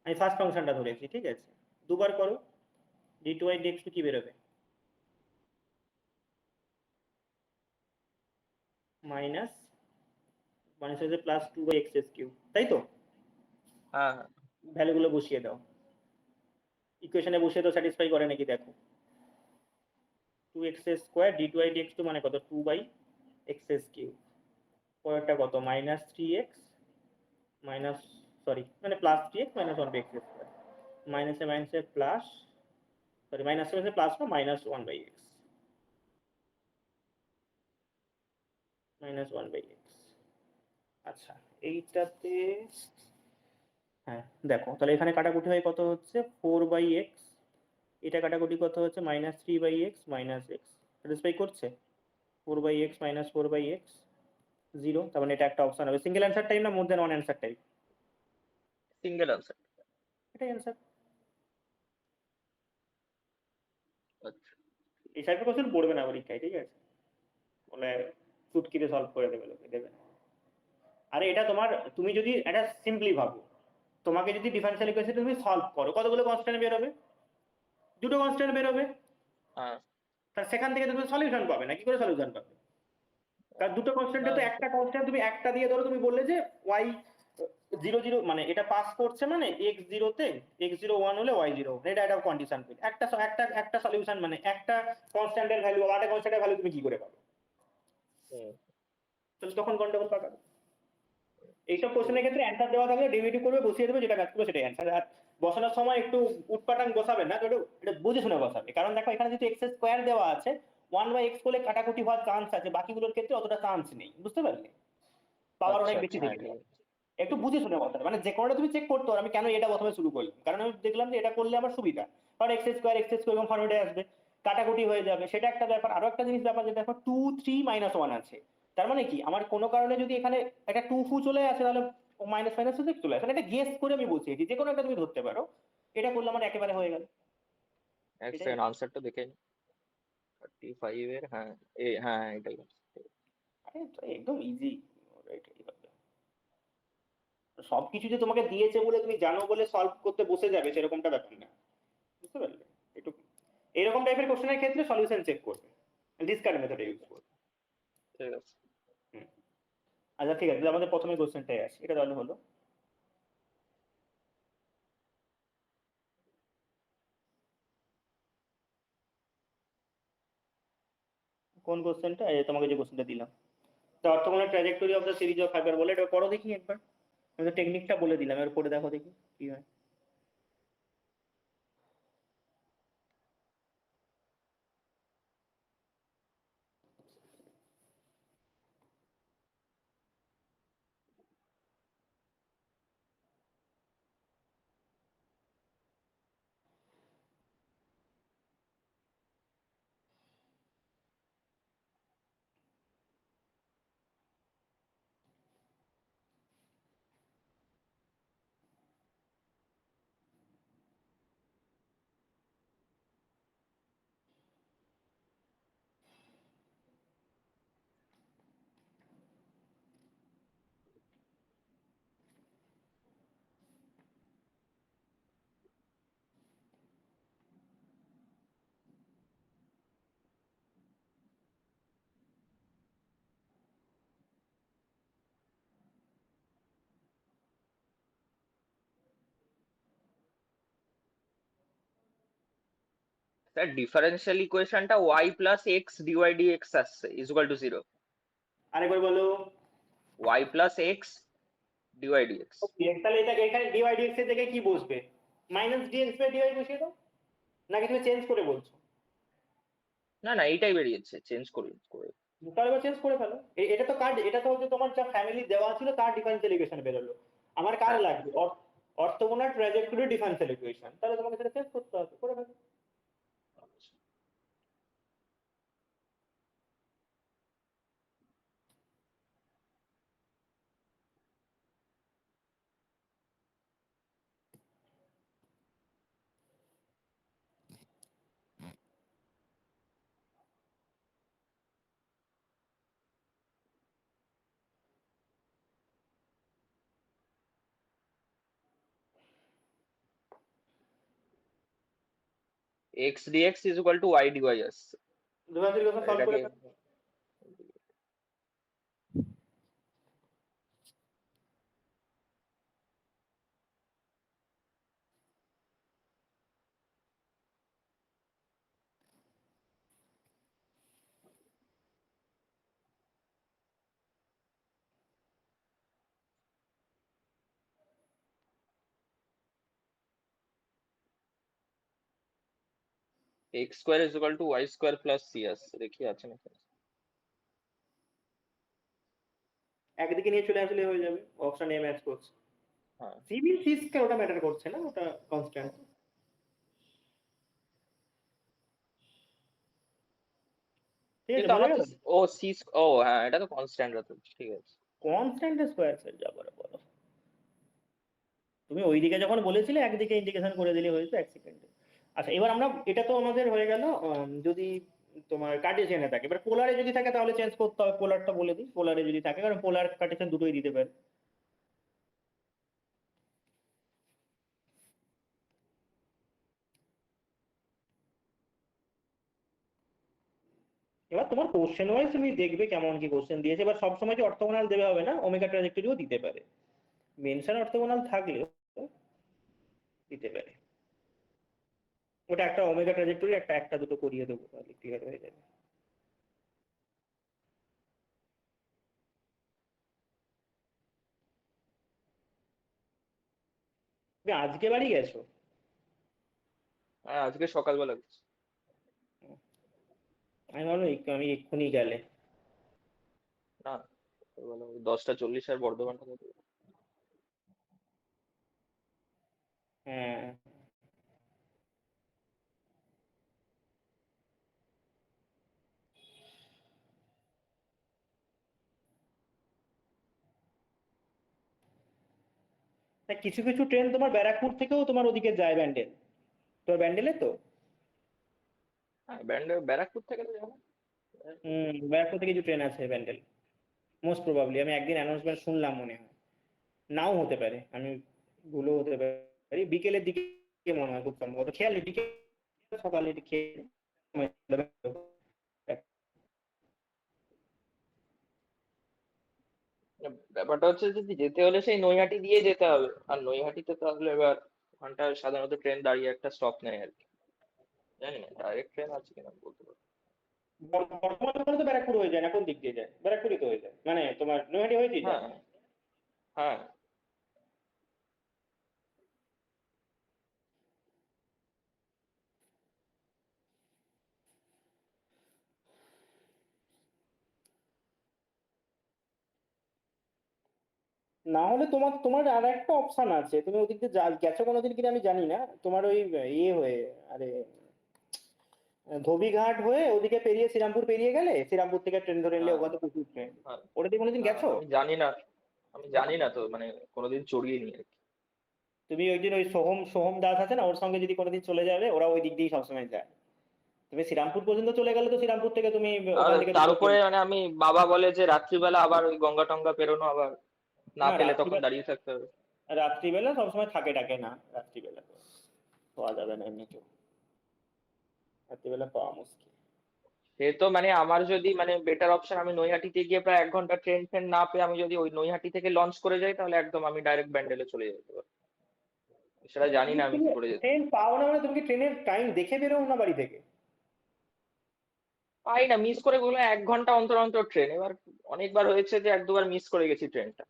আমি ফার্স্ট ফাংশনটা ধরেছি, ঠিক আছে। দুবার করো, d2y dx কি বেরোবে? Minus plus 2 by x cube, তাই তো? হ্যাঁ, ভ্যালুগুলো বসিয়ে দাও, ইকুয়েশনে বসিয়ে দাও, স্যাটিসফাই করে নাকি দেখো। 2x স্কয়ার d2y dx মানে কত? 2 বাই x কিউব, পরেরটা কত? -3x মাইনাস, সরি, মানে plus 3x minus 1 by x square, মাইনাসে প্লাস, সরি, মাইনাসে প্লাস না, -1 বাই x, -1 বাই x। আচ্ছা, এইটাতে হ্যাঁ দেখো, তাহলে এখানে কাটাকুটি হয় কত হচ্ছে? 4 বাই x, এটা কাটাকুটি কত হচ্ছে? -3 by x minus x, satisfy করছে? 4 by x minus 4 by x 0, তার মানে এটা একটা অপশন হবে। সিঙ্গেল অ্যান্সার টাইপ না more than one answer type? Single answer. এটাই অ্যান্সার। আচ্ছা, এই টাইপের কোশ্চেন পড়বে না পরীক্ষায়, ঠিক আছে? বলে চুটকিতে সলভ করে দেবে লোকে, দেবে না। আরে এটা তোমার, তুমি যদি এটা সিম্পলি ভাবো, তোমাকে যদি ডিফারেনশিয়াল ইকুয়েশন তুমি সলভ করো, কতগুলো কনস্ট্যান্ট বেরোবে? দুটো কনস্ট্যান্ট বেরোবে। হ্যাঁ, তার সেখান থেকে তুমি সলিউশন পাবে না, কি করে সলিউশন পাবে? কারণ দুটো কনস্ট্যান্টে তো একটা কনস্ট্যান্ট তুমি একটা দিয়ে ধরো, তুমি বললে যে y 0 0, মানে এটা পাস করছে, মানে x 0 তে x0 1 হলে y 0, এটা একটা কন্ডিশন পেলে একটা সলিউশন, মানে একটা কনস্ট্যান্টের ভ্যালু আর একটা কনস্ট্যান্টের ভ্যালু তুমি কি করে পাবে? তাহলে তখন গন্ডগোল পাকাবে। এইসব কোশ্চেনের ক্ষেত্রে অ্যান্সার দেওয়া থাকলে ডেরিভেটিভ করবে, বসিয়ে দেবে, যেটা কাজ করবে সেটাই অ্যান্সার। আর বসানোর সময় একটু উটপাটাং বসাবে না, এটা বুঝে শুনে বসাবে। কারণ দেখো, এখানে যদি এক্স স্কোয়ার দেওয়া আছে, 1 বাই x করলে কাটাকুটি হওয়ার চান্স আছে, বাকিগুলোর ক্ষেত্রে অতটা চান্স নেই, বুঝতে পারলে? পাওয়ার অনেক বেশি দেবে। একটু বুঝে শুনে বসাবে, মানে যে কোনোটা তুমি চেক করতে পারো। আমি কেন এটা প্রথমে শুরু করলাম, কারণ আমি দেখলাম যে এটা করলে আমার সুবিধা, কারণ এক্স স্কোয়ার এবং ফরওয়ার্ডে আসবে, কাটাকুটি হয়ে যাবে, সেটা একটা ব্যাপার। আরো একটা জিনিস ব্যাপার, যে দেখো 2 3 -1 আছে, তার মানে কি আমার কোনো কারণে যদি এখানে একটা 2 ফু চলে আসে, তাহলে মাইনাস মাইনাস চলে আসে। এটা গেস করে আমি বসিয়েছি, যে কোনো একটা তুমি ধরতে পারো, এটা করলে আমার একেবারে হয়ে গেল। এক এটাই সেকেন্ড আনসারটা দেখে নি। 35 এর, হ্যাঁ হ্যাঁ এটাই। আরে তো একদম ইজি। এটাই হবে। সবকিছু যে তোমাকে দিয়েছে বলে তুমি জানো বলে সলভ করতে বসে যাবে সেরকমটা ব্যাপার না, বুঝতে পারলে? একটু এরকম টাইপের কোশ্চেনের ক্ষেত্রে সলিউশন চেক করবে, ডিসকার্ড মেথড ইউজ করবে। ঠিক আছে। হুম। আচ্ছা ঠিক আছে, তাহলে আমাদের প্রথমে কোশ্চেনটাই আসি, এটা তাহলে হলো। কোন কোশ্চেনটা? এই তোমাকে যে কোশ্চেনটা দিলাম, the orthogonal trajectory of the series of hyperbola, এটা পড়ো দেখি একবার। আমি তো টেকনিকটা বলে দিলাম, এবার পড়ে দেখো দেখি কি হয়। স্যার ডিফারেন্সিয়াল ইকুয়েশনটা y plus x dy dx আসছে ইজ ইকুয়াল টু 0। আরেকবার বলো। y plus x dy dx. তাহলে এটাকে এখানে ডিওয়াই ডিএক্স এর জায়গায় কি বসবে? মাইনাস ডিএক্স বাই ডিওয়াই বসিয়ে দাও, নাকি তুমি চেঞ্জ করে বলছো? না না এইটাই বেরিয়েছে, চেঞ্জ করে তাহলে এবার চেঞ্জ করে ফেলো। এটা তো কার, এটা তো হচ্ছে তোমার যা ফ্যামিলি দেওয়া ছিল তার ডিফারেন্সিয়াল ইকুয়েশন বেরোলো। আমার কার হ্যাঁ। লাগবে? অর্থোগোনাল ট্র্যাজেক্টরি ডিফারেন্সিয়াল ইকুয়েশন, তাহলে তোমাকে সেটা চেঞ্জ করতে হবে, করে ফেলো। X dx is equal to y dy আসছে। ডিফারেন্সিয়াল ইকুয়েশন সলভ করে এটাকে ফেলো। X square is equal to y square plus c আসছে, দেখি আছে নাকি। একদিকে নিয়ে চলে আসলে হয়ে যাবে, অপশন এ ম্যাচ করছে। হ্যাঁ সিভিল ফিসকে ওটা ম্যাটার করছে না, ওটা কনস্ট্যান্ট। ঠিক আছে, কিন্তু বোঝা আমার তো গেল। ও সি, ও হ্যাঁ এটা তো কনস্ট্যান্ট আছে, ঠিক আছে। কনস্ট্যান্ট স্কোয়ার সেট যা বলে বলো। তুমি ওইদিকে যখন বলেছিলে একদিকে ইন্ডিকেশন করে দিলে হয়েছে এক সেকেন্ডে। আচ্ছা এবার আমরা, এটা তো আমাদের হয়ে গেল যদি তোমার কার্টেসিয়ানে থাকে। এবার পোলারে যদি থাকে তাহলে চেঞ্জ করতে হবে, পোলারটা বলে দিই। পোলারে যদি থাকে, কারণ পোলার কার্টেসিয়ান দুটোই দিতে পারে। এবার তোমার কোশ্চেন ওয়াইজ তুমি দেখবে কেমন কি কোশ্চেন দিয়েছে। এবার সবসময় যে অর্থোগোনাল দেবে হবে না, ওমেগা ট্রাজেক্টরিও দিতে পারে। মেনশন অর্থোগোনাল থাকলেও দিতে পারে। ওটা একটা ওমেগা ট্রাজেক্টরি, একটা একটা দুটো করিয়ে দেবো, তাহলে ক্লিয়ার হয়ে যাবে। তুমি আজকে বাড়ি গেছো? হ্যাঁ আজকে সকালবেলা গেছি। আমি ভাবলাম আমি এক্ষুনি গেলে। না সকালবেলা ওই 10টা 40 আর বর্ধমানটা থেকে। হ্যাঁ, তা কিছু কিছু ট্রেন তোমার ব্যারাকপুর থেকেও তোমার ওদিকে যায় ব্যান্ডেল। তোমার ব্যান্ডেলে তো হ্যাঁ, ব্যারাকপুর থেকে তো যাবো। ব্যারাকপুর থেকে কিছু ট্রেন আছে ব্যান্ডেল, মোস্ট প্রবাবলি। আমি একদিন অ্যানাউন্সমেন্ট শুনলাম, মনে হয়, নাও হতে পারে, আমি ভুলও হতে পারি। বিকেলের দিকে মনে হয়, খুব সম্ভবত, খেয়াল নেই, বিকেল সকালে খেয়ে ব্যাপারটা হচ্ছে যদি যেতে হলে সেই নৈহাটি দিয়ে যেতে হবে, আর নৈহাটিতে তাহলে এবার ওখানটায় সাধারণত ট্রেন দাঁড়িয়ে একটা স্টপ নেয় আর কি। জানি না ডাইরেক্ট ট্রেন আছে কিনা বলতে পারবো বর্তমানে তো ব্যারাকপুর হয়ে যায় না, কোন দিক দিয়ে যায়? ব্যারাকপুরই তো হয়ে যায়, মানে তোমার নৈহাটি হয়েই না। যায়। হ্যাঁ, হ্যাঁ। না হলে তোমার তোমার আর একটা অপশন আছে, তুমি ওদিক দিয়ে গেছো কোনোদিন কিনা আমি জানি না, তোমার ওই ইয়ে হয়ে, আরে ধোবিঘাট হয়ে ওদিকে পেরিয়ে শ্রীরামপুর পেরিয়ে গেলে, শ্রীরামপুর থেকে ট্রেন ধরে নিলে, হ্যাঁ, ওখানে তো প্রচুর ট্রেন। হ্যাঁ। ওটা দিয়ে কোনোদিন না, গেছো? আমি জানি না। আমি জানি না তো, মানে কোনোদিন চড়িয়ে নি আর কি। তুমি ওই দিন ওই সোহম সোহম দাস আছে না, ওর সঙ্গে যদি কোনোদিন চলে যাবে, ওরা ওই দিক দিয়েই সবসময় যায়। তুমি শ্রীরামপুর পর্যন্ত চলে গেলে তো শ্রীরামপুর থেকে তুমি আর ওখান থেকে তার দুটো উপরে ট্রেন। মানে আমি বাবা বলে যে রাত্রিবেলা আবার ওই গঙ্গা টঙ্গা পেরোনো, আবার না না, পেলে তখন রাত্রিবেলা, দাঁড়িয়ে থাকতে হবে। রাত্রিবেলা সবসময় থাকে টাকে না, রাত্রিবেলা তো পাওয়া যাবে না এমনিতেও, রাত্রিবেলা পাওয়া মুশকিল। সে তো মানে আমার যদি মানে বেটার অপশন, আমি নৈহাটিতে গিয়ে প্রায় 1 ঘন্টা ট্রেন ফ্রেন না পেয়ে আমি যদি ওই নৈহাটি থেকে লঞ্চ করে যাই, তাহলে একদম আমি ডাইরেক্ট ব্যান্ডেলে চলে যেতে পারবো। সেটা জানি তুমি না আমি তুমি কি করে যেতে ট্রেন পারি। পাও না মানে তুমি কি ট্রেনের টাইম দেখে বেরোও না বাড়ি থেকে? পাই না, মিস করে গেলে 1 ঘন্টা অন্তর অন্তর ট্রেন। এবার অনেকবার হয়েছে যে 1 2 বার মিস করে গেছি ট্রেনটা।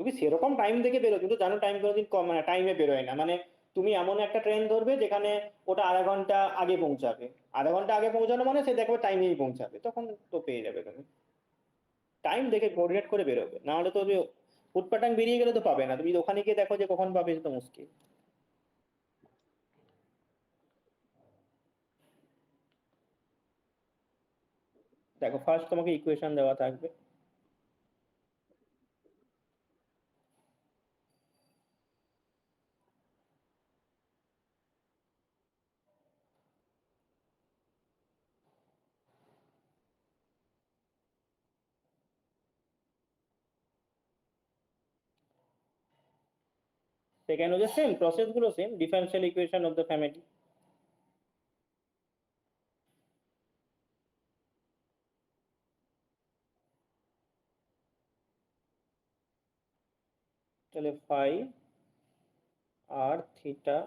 তুমি সেরকম টাইম দেখে বেরো, কিন্তু জানো টাইম কোনোদিন কম, মানে টাইমে বেরোয় না, মানে তুমি এমন একটা ট্রেন ধরবে যেখানে ওটা আধা ঘন্টা আগে পৌঁছাবে, আধা ঘন্টা আগে পৌঁছানো মানে সে দেখবে টাইমেই পৌঁছাবে, তখন তো পেয়ে যাবে তুমি। টাইম দেখে কোঅর্ডিনেট করে বেরোবে, না হলে তো তুমি উটপাটাং বেরিয়ে গেলে তো পাবে না, তুমি যদি ওখানে গিয়ে দেখো যে কখন পাবে, সে তো মুশকিল। দেখো, ফার্স্ট তোমাকে ইকুয়েশন দেওয়া থাকবে, সেখানে হচ্ছে সেম প্রসেস গুলো, same differential equation of the family. তাহলে ফাই আর থিটা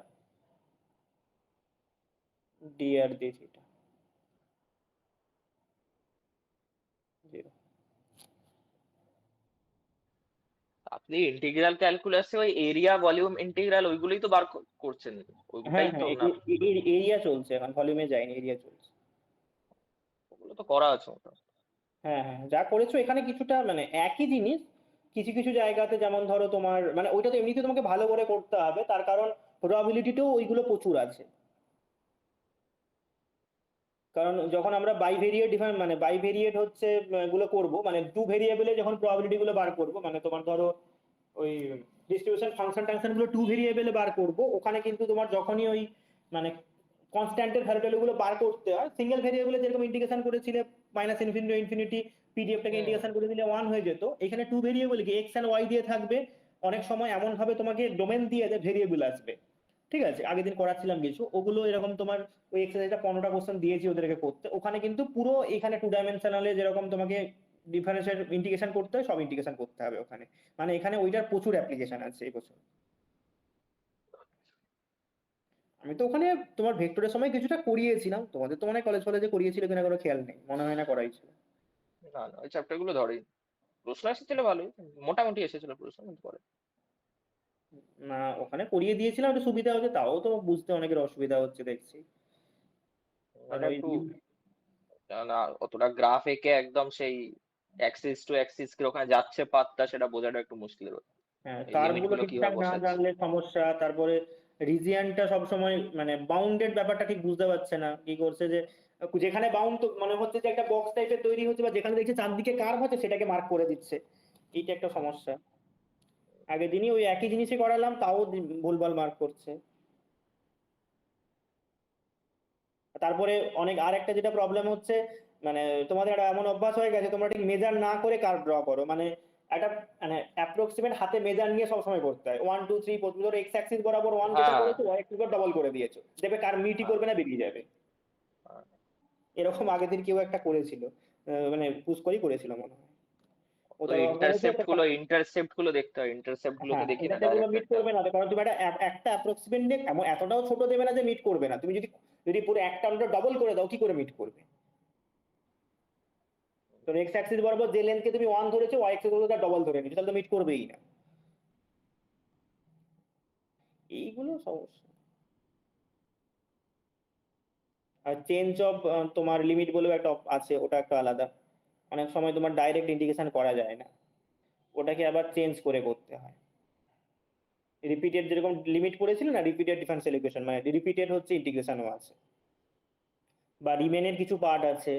ডি আর ডি থিটা 0। আপনি ইন্টিগ্রাল ক্যালকুলাসে ওই এরিয়া ভলিউম ইন্টিগ্রাল ওইগুলোই তো বার করছেন, হ্যাঁ ওইটাই তো হ্যাঁ, না? এরিয়া চলছে এখন, ভলিউমে যায়নি, এরিয়া চলছে। ওগুলো তো করা আছে মোটামুটি। হ্যাঁ হ্যাঁ, যা করেছো এখানে কিছুটা মানে একই জিনিস, কিছু কিছু জায়গাতে যেমন ধরো তোমার, মানে ওইটা তো এমনিতে তোমাকে ভালো করে করতে হবে, তার কারণ প্রবাবিলিটিতেও ওইগুলো প্রচুর আছে। কারণ যখন আমরা বাইভেরিয়েট ডিফারেন্ট, মানে বাইভেরিয়েট হচ্ছে এগুলো করবো, মানে টু ভেরিয়েবলে যখন প্রবাবিলিটি গুলো বার করবো, মানে তোমার ধরো ওই ডিস্ট্রিবিউশন ফাংশন টাংশন গুলো টু ভেরিয়েবলে বার করবো, ওখানে কিন্তু তোমার যখনই ওই মানে কনস্ট্যান্টের ভ্যালু গুলো বার করতে হয়, সিঙ্গেল ভেরিয়েবলে যেরকম ইন্টিগ্রেশন করেছিলে মাইনাস ইনফিনিটি ইনফিনিটি, পিডিএফটাকে হুম। ইন্টিগ্রেশন করে দিলে 1 হয়ে যেত, এখানে টু ভেরিয়েবল কি এক্স এন্ড ওয়াই দিয়ে থাকবে। অনেক সময় এমন ভাবে তোমাকে ডোমেন দিয়ে যে ভেরিয়েবল আসবে, ঠিক আছে, আগের দিন করাচ্ছিলাম কিছু ওগুলো এরকম তোমার, ওই এক্সারসাইজটা 15টা কোশ্চেন দিয়েছি ওদেরকে করতে, ওখানে কিন্তু পুরো এখানে টু ডাইমেনশনালে যেরকম তোমাকে ডিফারেন্সিয়াল ইন্টিগ্রেশন করতে হয়, সব ইন্টিগ্রেশন করতে হবে ওখানে, মানে এখানে ওইটার প্রচুর অ্যাপ্লিকেশন আছে এই বছর। আমি তো ওখানে তোমার ভেক্টরের সময় কিছুটা করিয়েছিলাম, তোমাদের তো মনে হয় কলেজ কলেজে করিয়েছিল কিনা কোনো খেয়াল নেই, মনে হয় না করাই ছিল। না, না, ওই চ্যাপ্টার গুলো ধরেই। প্রশ্ন এসেছিল ভালোই, মোটামুটি এসেছিল প্রশ্ন, কিন্তু পরে না, ওখানে করিয়ে দিয়েছিলাম, একটু সুবিধা হচ্ছে, তাও তো বুঝতে অনেকের অসুবিধা হচ্ছে দেখছি, কারণ মানে ওই একটু না, অতটা গ্রাফ এঁকে একদম সেই অ্যাক্সিস টু অ্যাক্সিস কি ওখানে যাচ্ছে পাতটা, সেটা বোঝাটা একটু মুশকিল হতো। হ্যাঁ, এই কার্ভ লিমিট গুলো গুলো ঠিকঠাক কিভাবে না বসাচ্ছে। জানলে সমস্যা, তারপরে রিজিয়নটা সবসময় মানে বাউন্ডেড ব্যাপারটা ঠিক বুঝতে পারছে না, কি করছে যে যেখানে বাউন্ড মনে হচ্ছে যে একটা বক্স টাইপের তৈরি হচ্ছে, বা যেখানে দেখছে চারদিকে কার্ভ আছে সেটাকে মার্ক করে দিচ্ছে, এইটা একটা সমস্যা। আগের দিনই ওই একই জিনিসই করালাম, তাও ভুলভাল মার্ক করছে। তারপরে অনেক আর একটা যেটা প্রবলেম হচ্ছে, মানে তোমাদের একটা এমন অভ্যাস হয়ে গেছে তোমরা ঠিক মেজার না করে কার্ভ ড্র করো, মানে একটা মানে অ্যাপ্রক্সিমেট হাতে মেজার নিয়ে সবসময় করতে হয়। 1 2 3 প্রথমে ধরো এক্স অ্যাক্সিস বরাবর 1 যেটা হ্যাঁ করেছো ওয়াই অ্যাক্সিস ডবল করে দিয়েছো, দেখবে কার মিটই হ্যাঁ করবে না, বেরিয়ে যাবে। হ্যাঁ। এরকম আগের দিন কেউ একটা করেছিল, মানে পুশ করেই করেছিল মনে হয়। ও তো তার বলেছে একটা ইন্টারসেপ্ট গুলো দেখতে হয়, ইন্টারসেপ্ট গুলোতে হ্যাঁ, দেখি না ইন্টারসেপ্ট গুলো ডাইরেক্ট মিট একটা। করবে না, কারণ তুমি একটা অ্যাপ্রক্সিমেট এমন এতটাও ছোট দেবে না যে মিট করবে না। তুমি যদি যদি পুরো একটা ডবল করে দাও কি করে মিট করবে? তো এক্স অ্যাক্সিস বরাবর যে লেন্থকে তুমি 1 ধরেছো ওয়াই অ্যাক্সিস বরাবর তার ডবল ধরে নিচ্ছো, তাহলে তো মিট করবেই না। এইগুলো সমস্যা। আর চেঞ্জ অফ তোমার লিমিট বলেও একটা আছে, ওটা একটা আলাদা। অনেক সময় তোমার ডাইরেক্ট ইন্টিগ্রেশন করা যায় না, ওটাকে আবার চেঞ্জ করে করতে হয়। রিপিটেড যেরকম লিমিট পড়েছিল না, রিপিটেড ডিফারেন্সিয়াল ইকুয়েশন মানে রিপিটেড হচ্ছে ইন্টিগ্রেশনও আছে, বা রিমেনের কিছু পার্ট আছে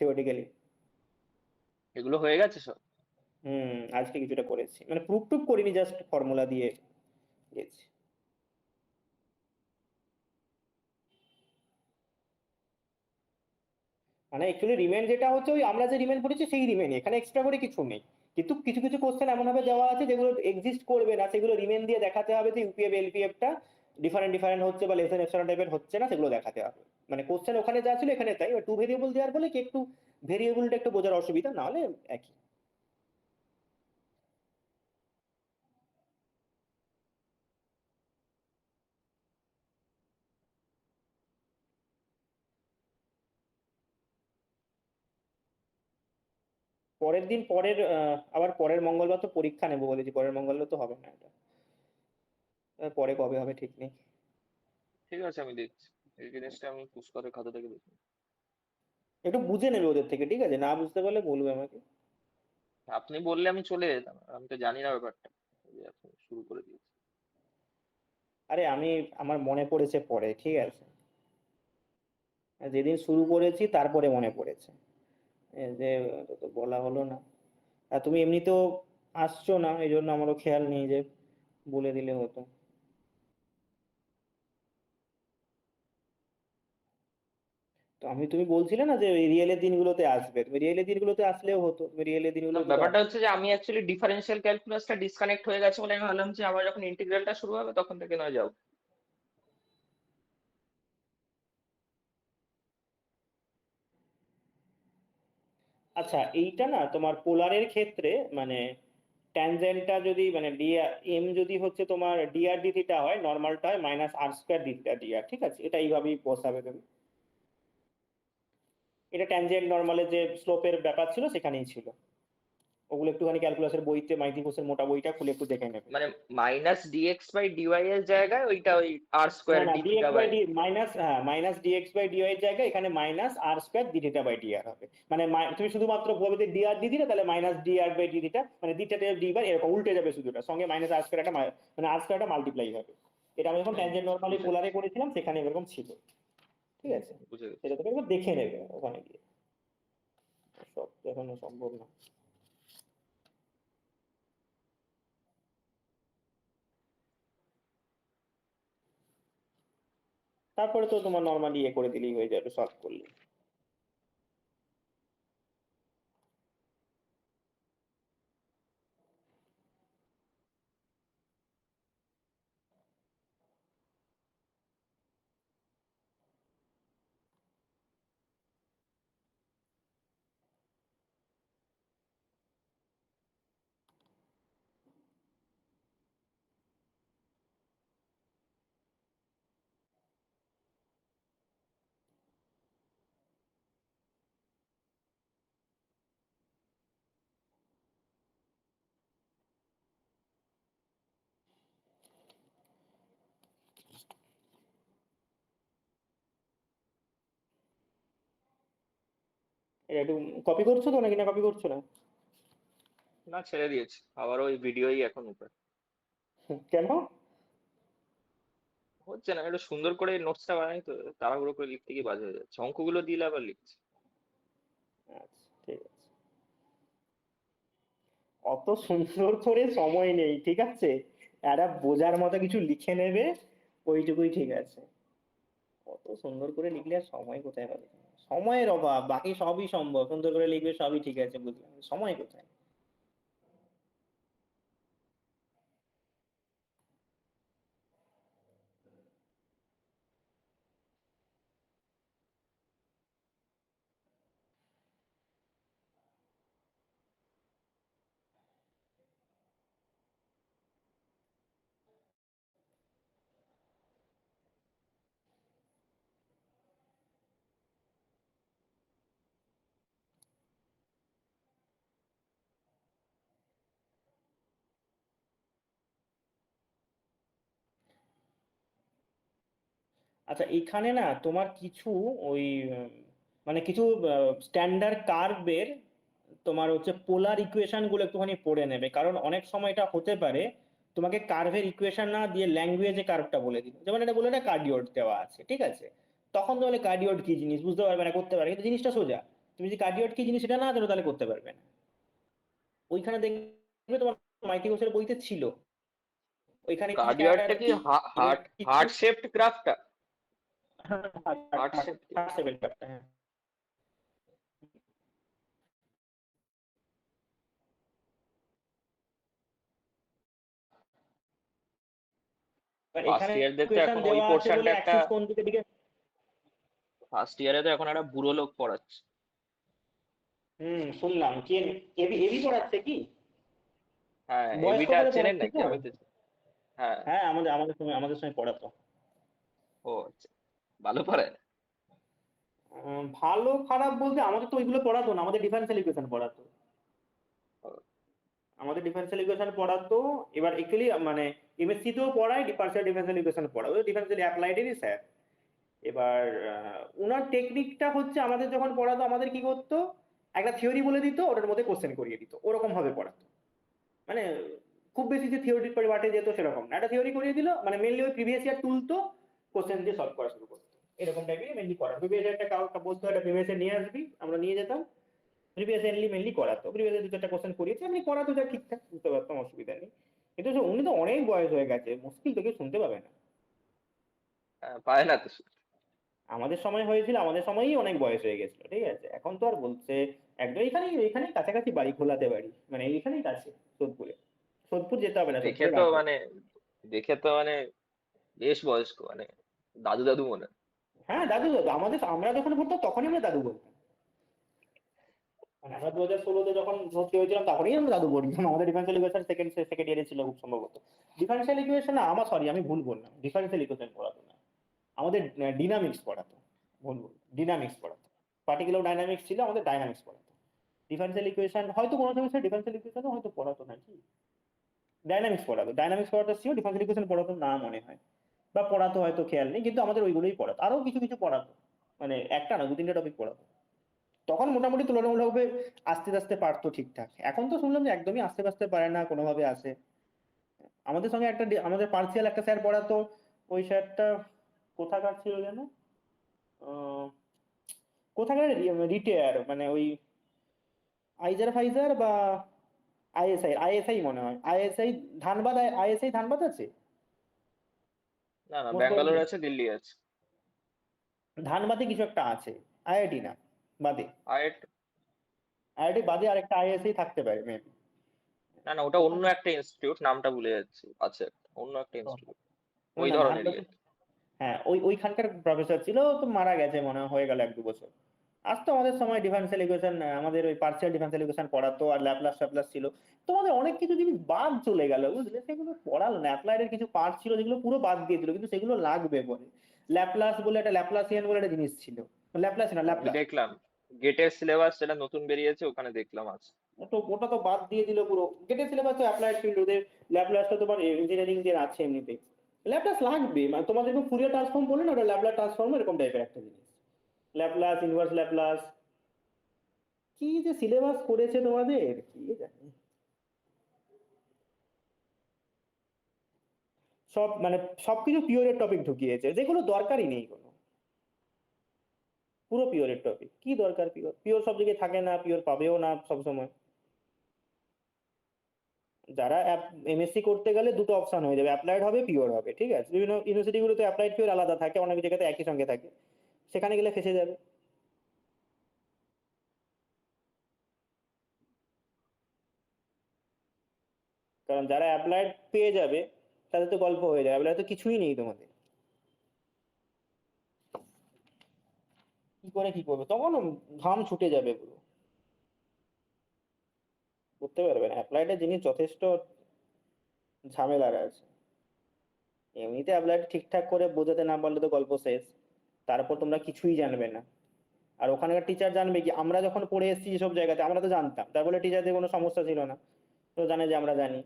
থিওরিটিক্যালি। এগুলো হয়ে গেছে সব। আজকে কিছুটা করেছি, মানে প্রুফ টুফ করিনি, জাস্ট ফর্মুলা দিয়ে গেছি। মানে অ্যাকচুয়ালি রিমেন যেটা হচ্ছে ওই আমরা যে রিমেন পড়েছি সেই রিমেন, এখানে এক্সট্রা করে কিছু নেই। কিন্তু কিছু কিছু কোশ্চেন এমন ভাবে দেওয়া আছে যেগুলো এক্সিস্ট করবে না, সেগুলো রিমেন দিয়ে দেখাতে হবে যে ইউপিএফ এলপিএফ টা ডিফারেন্ট ডিফারেন্ট হচ্ছে বা লেস দেন এপসিলন টাইপের হচ্ছে না, সেগুলো দেখাতে হবে। মানে কোশ্চেন ওখানে যা ছিল এখানে তাই, টু ভেরিয়েবল দেওয়ার ফলে কি একটু ভেরিয়েবলটা একটু বোঝার অসুবিধা, না হলে একই। পরের দিন আবার পরের মঙ্গলবার তো পরীক্ষা নেবো বলেছি, পরের মঙ্গলবার তো হবে না এটা। পরে কবে হবে ঠিক নেই। ঠিক আছে, আমি দেখছি। এই জিনিসটা আমি পুস্কারের খাতা থেকে দেখি। একটু বুঝে নেবে ওদের থেকে, ঠিক আছে? না বুঝতে পারলে বলবে আমাকে। আপনি বললে আমি চলে যেতাম, আমি তো জানি না ব্যাপারটা। এই আপনি শুরু করে দিয়েছি। আরে আমার মনে পড়েছে পরে, ঠিক আছে? যেদিন শুরু করেছি তারপরে মনে পড়েছে, এই যে তো বলা হলো না। আর তুমি এমনিতেও আসছো না, এই জন্য আমারও খেয়াল নেই যে বলে দিলে হতো। তো তুমি বলছিলে না যে রিয়েলের দিনগুলোতে আসবে, তুমি রিয়েলের দিনগুলোতে আসলেও হতো, তুমি রিয়েলের না, দিনগুলোতে তো ব্যাপারটা হচ্ছে যে আমি অ্যাকচুয়ালি ডিফারেন্সিয়াল ক্যালকুলাসটা ডিসকানেক্ট হয়ে গেছে বলে আমি ভাবলাম যে আবার যখন ইন্টিগ্রালটা শুরু হবে তখন থেকে নয় যাও। আচ্ছা, এইটা না তোমার পোলারের ক্ষেত্রে, মানে ট্যানজেন্টটা যদি মানে এম যদি হচ্ছে তোমার ডিআর ডি থিটা হয়, নর্মালটা হয় minus r square d theta DR, ঠিক আছে? এটা এইভাবেই বসাবে তুমি। এটা ট্যানজেন্ট নর্মালের যে স্লোপের ব্যাপার ছিল সেখানেই ছিল। ওগুলো একটুখানি ক্যালকুলাসের বইতে, মাইতি কোষের মোটা বইটা খুলে একটু দেখে নেবে। মানে মাইনাস ডিএক্স বাই ডিওয়াই এর জায়গায় ওইটা ওই আর না স্কোয়ার না, d theta dx by by. D minus, হ্যাঁ মাইনাস ডিএক্স বাই ডিওয়াই এর জায়গায় এখানে minus r square d theta by dr হবে। মানে তুমি শুধুমাত্র বলবে যে ডিআর ডি দিলে, তাহলে minus dr by d theta, মানে ডি থিটা ডি বাই এরকম উল্টে যাবে শুধুটা, সঙ্গে মাইনাস আর স্কোয়ার একটা মানে আর স্কোয়ারটা মাল্টিপ্লাই হবে। এটা আমি যখন ট্যানজেন্ট নরমালি বুঝে পোলারে গেছি। করেছিলাম সেখানে এরকম ছিল, ঠিক আছে? বুঝে গেছি। সেটা তুমি একবার দেখে নেবে ওখানে গিয়ে, সব তো এখনো সম্ভব না। তারপরে তো তোমার নর্মালি ইয়ে করে দিলেই হয়ে যাবে, সলভ করলে। এটা একটু কপি করছো তো নাকি, না কপি করছো না? না, ছেড়ে দিয়েছি, আবার ওই ভিডিওই এখন উপরে। কেন? হচ্ছে না, একটু সুন্দর করে নোটসটা বানাই তো, তাড়াহুড়ো করে লিখতে গিয়ে বাজে হয়ে যাচ্ছে, অঙ্কগুলো দিলে আবার লিখছি। আচ্ছা, ঠিক আছে। অত সুন্দর করে সময় নেই, ঠিক আছে? একটা বোঝার মতো কিছু লিখে নেবে, ওইটুকুই ঠিক আছে। কত সুন্দর করে লিখলে আর সময় কোথায় পাবে? সময়ের অভাব, বাকি সবই সম্ভব, সুন্দর করে লিখবে সবই ঠিক আছে, বুঝলাম, সময় কোথায়? আচ্ছা, এখানে না তোমার কিছু ওই মানে কিছু স্ট্যান্ডার্ড কার্ভের তোমার হচ্ছে পোলার ইকুয়েশন গুলো একটুখানি পড়ে নেবে, কারণ অনেক সময় এটা হতে পারে তোমাকে কার্ভের ইকুয়েশন না দিয়ে ল্যাঙ্গুয়েজে কার্ভটা বলে দিল, যেমন এটা বলে না কার্ডিওড দেওয়া আছে, ঠিক আছে? তখন তাহলে কার্ডিওড কি জিনিস বুঝতে পারবে না, করতে পারে, কিন্তু জিনিসটা সোজা। তুমি যদি কার্ডিওড কি জিনিস এটা না জানো তাহলে করতে পারবে না। ওইখানে দেখবে তোমার মাইটি কোষের বইতে ছিল, ওইখানে কি কার্ডিয়ারটা স্ট্যান্ডার্ড কি কি এবং হার্ট কিছু হার্ট শেপড গ্রাফটা? হ্যাঁ, heart heart heart heart shaped? Heart শেপের ব্যাপারটা, হ্যাঁ। এবার ফার্স্ট এখানে ইয়ারদের তো ইকুয়েশন এখন ওই দেওয়া আছে পোর্শনটা বলে একটা, অ্যাক্সিস কোন দিকে দিকে। ফার্স্ট ইয়ারে তো এখন একটা বুড়ো লোক পড়াচ্ছে। শুনলাম কি, এবি এবি পড়াচ্ছে কি? হ্যাঁ, বয়স্ক এবিটা করে চেনেন পড়াচ্ছে নাকি? তো? আমি তো, হ্যাঁ। হ্যাঁ, আমাদের সময় পড়াতো। ও আচ্ছা, ভালো পড়ায়? ভালো খারাপ বলতে আমাদের তো ওইগুলো পড়াতো না, আমাদের ডিফারেন্সিয়াল ইকুয়েশন পড়াতো। ও, আমাদের ডিফারেন্সিয়াল ইকুয়েশন পড়াতো। এবার অ্যাকচুয়ালি মানে এমএসসি তেও পড়ায় পার্শিয়াল ডিফারেন্সিয়াল ইকুয়েশন পড়ায়, ওই ডিফারেন্সিয়াল অ্যাপ্লাইডেরই স্যার। এবার ওনার টেকনিকটা হচ্ছে আমাদের যখন পড়াতো আমাদের কি করতো, একটা থিওরি বলে দিত, ওটার মধ্যে কোশ্চেন করিয়ে দিত, ওরকম ভাবে পড়াতো। মানে খুব বেশি যে থিওরি পার্টে যেত সেরকম না, একটা থিওরি করিয়ে দিল, মানে মেনলি ওই প্রিভিয়াস ইয়ার তুলতো, কোশ্চেন দিয়ে সলভ করা শুরু করতো, এরকম টাইপের মেনলি করা। প্রিভিয়াস ইয়ারটা কাউকে বলতো একটা প্রিভিয়াস ইয়ার নিয়ে আসবি, আমরা নিয়ে যেতাম, প্রিভিয়াস ইয়ারলি মেনলি করাতো, প্রিভিয়াস ইয়ার দু চারটা কোশ্চেন করিয়েছে, এমনি করাতো, যা ঠিকঠাক বুঝতে পারতাম, অসুবিধা নেই। কিন্তু উনি তো অনেক বয়স হয়ে গেছে, মুশকিল, তো কেউ শুনতে পাবে না। হ্যাঁ, পায় না তো। আমাদের সময় হয়েছিল, আমাদের সময়ই অনেক বয়স হয়ে গেছিল, ঠিক আছে? এখন তো আর বলছে একদম এখানেই এখানেই কাছাকাছি বাড়ি, খোলাতে বাড়ি, মানে এইখানেই কাছে, সোদপুরে। সোদপুর যেতে হবে না, দেখে সোদপুরে তো রাখো। মানে, দেখে তো মানে বেশ বয়স্ক, মানে দাদু দাদু মনে হয়। হ্যাঁ, দাদু দাদু, আমরা যখন পড়তাম তখনই আমরা দাদু বলতাম। মানে আমরা 2016-তে যখন ভর্তি হয়েছিলাম তখনই আমরা দাদু বলতাম। আমাদের ডিফারেন্সিয়াল ইকুয়েশন সেকেন্ড ইয়ারে ছিল খুব সম্ভবত। ডিফারেন্সিয়াল ইকুয়েশন না, সরি আমি ভুল বললাম, ডিফারেন্সিয়াল ইকুয়েশন পড়াতো না, আমাদের ডিনামিক্স পড়াতো। ভুল বল, ডিনামিক্স পড়াতো। পার্টিকুলার ডাইনামিক্স ছিল, আমাদের ডাইনামিক্স পড়াতো। ডিফারেন্সিয়াল ইকুয়েশন হয়তো কোনো সেমিস্টার ডিফারেন্সিয়াল ইকুয়েশনও হয়তো পড়াতো নাকি, ডাইনামিক্স পড়াতো, ডাইনামিক্স পড়াতো ছিল, ডিফারেন্সিয়াল ইকুয়েশন পড়াতো না মনে হয়, বা পড়াতো হয়তো, খেয়াল নেই, কিন্তু আমাদের ওইগুলোই পড়াতো, আরো কিছু কিছু পড়াতো, মানে একটা না, দু তিনটা টপিক পড়াতো। তখন মোটামুটি তুলনামূলকভাবে আস্তে আস্তে পারতো ঠিকঠাক, এখন তো শুনলাম যে একদমই আস্তে আস্তে পারে না, কোনোভাবে আসে। আমাদের সঙ্গে আমাদের পার্সিয়াল একটা স্যার পড়াতো, ওই স্যারটা কোথাকার ছিল যেন, আহ, কোথাকার, রিটায়ার, মানে ওই আইজার ফাইজার বা আইএসআই, আইএসআই মনে হয়, আইএসআই ধানবাদ, আইএসআই ধানবাদ আছে না না, মোস্ট ব্যাঙ্গালোর প্রবাবলি, আছে, দিল্লি আছে। ধানবাদে কিছু একটা আছে, আইআইটি না, বাদে, আর আইআইটি বাদে আরেকটা আইএসআই থাকতে পারে মেবি। না না, ওটা অন্য একটা ইনস্টিটিউট, নামটা ভুলে যাচ্ছি, আছে একটা, অন্য একটা ইনস্টিটিউট না ওই না, ধরনেরই ধানবাদে, আর কি। হ্যাঁ, ওইখানকার প্রফেসর ছিল, তো মারা গেছে মনে হয়, হয়ে গেল এক দু বছর। আজ তো আমাদের সময় ডিফারেন্সিয়াল ইকুয়েশন, আমাদের ওই পার্সিয়াল ডিফারেন্সিয়াল ইকুয়েশন পড়াতো, আর ল্যাপ্লাস ট্যাপ্লাস ছিল। তোমাদের অনেক কিছু জিনিস বাদ চলে গেল, বুঝলে, সেগুলো পড়ালো না, অ্যাপ্লাইডের কিছু পার্ট ছিল যেগুলো পুরো বাদ দিয়ে দিল, কিন্তু সেগুলো লাগবে পরে। ল্যাপ্লাস বলে একটা, ল্যাপ্লাসিয়ান বলে একটা জিনিস ছিল, ল্যাপ্লাস না, আমি ল্যাপ্লাস। দেখলাম গেটের সিলেবাস যেটা নতুন বেরিয়েছে ওখানে দেখলাম আছে। ওটা তো বাদ দিয়ে দিল পুরো, গেটের সিলেবাস তো অ্যাপ্লাইড ফিল্ড, ওদের ল্যাপ্লাসটা তোমার ইঞ্জিনিয়ারিং এর আছে এমনিতে। ল্যাপ্লাস লাগবে, মানে তোমার যখন ফুরিয়ার ট্রান্সফর্ম বলে না, ওটা ল্যাপ্লাস ট্রান্সফর্ম এরকম টাইপের একটা জিনিস, ল্যাপ্লাস, ইনভার্স ল্যাপ্লাস, কি যে সিলেবাস করেছে তোমাদের, কি জানি। সব মানে সবকিছু পিওরের টপিক ঢুকিয়েছে, যেগুলো দরকারই নেই কোনো, পুরো পিওরের টপিক, কি দরকার পিওর? পিওর সব জায়গায় থাকে না, পিওর পাবেও না সব সময়। যারা এমএসসি করতে গেলে দুটো অপশন হয়ে যাবে, অ্যাপ্লাইড হবে, পিওর হবে, ঠিক আছে। বিভিন্ন ইউনিভার্সিটিগুলোতে অ্যাপ্লাইড পিওর আলাদা থাকে, অনেক জায়গাতে একই সঙ্গে থাকে, সেখানে গেলে ফেসে যাবে। কারণ যারা অ্যাপ্লাইড পেয়ে যাবে তাদের তো গল্প হয়ে যাবে, অ্যাপ্লাইড তো কিছুই নেই তোমাদের, কি করে কি করবে তখন, ঘাম ছুটে যাবে পুরো, করতে পারবে না। অ্যাপ্লাইডের জিনিস যথেষ্ট ঝামেলার আছে। এমনিতে অ্যাপ্লাইড ঠিকঠাক করে বোঝাতে না পারলে তো গল্প শেষ, তারপর তোমরা কিছুই জানবে না। আর ওখানকার টিচার জানবে কি, আমরা যখন পড়ে এসেছি যেসব জায়গাতে আমরা তো জানতাম, তার ফলে টিচারদের কোনো সমস্যা ছিল না, তো জানে যে আমরা জানি।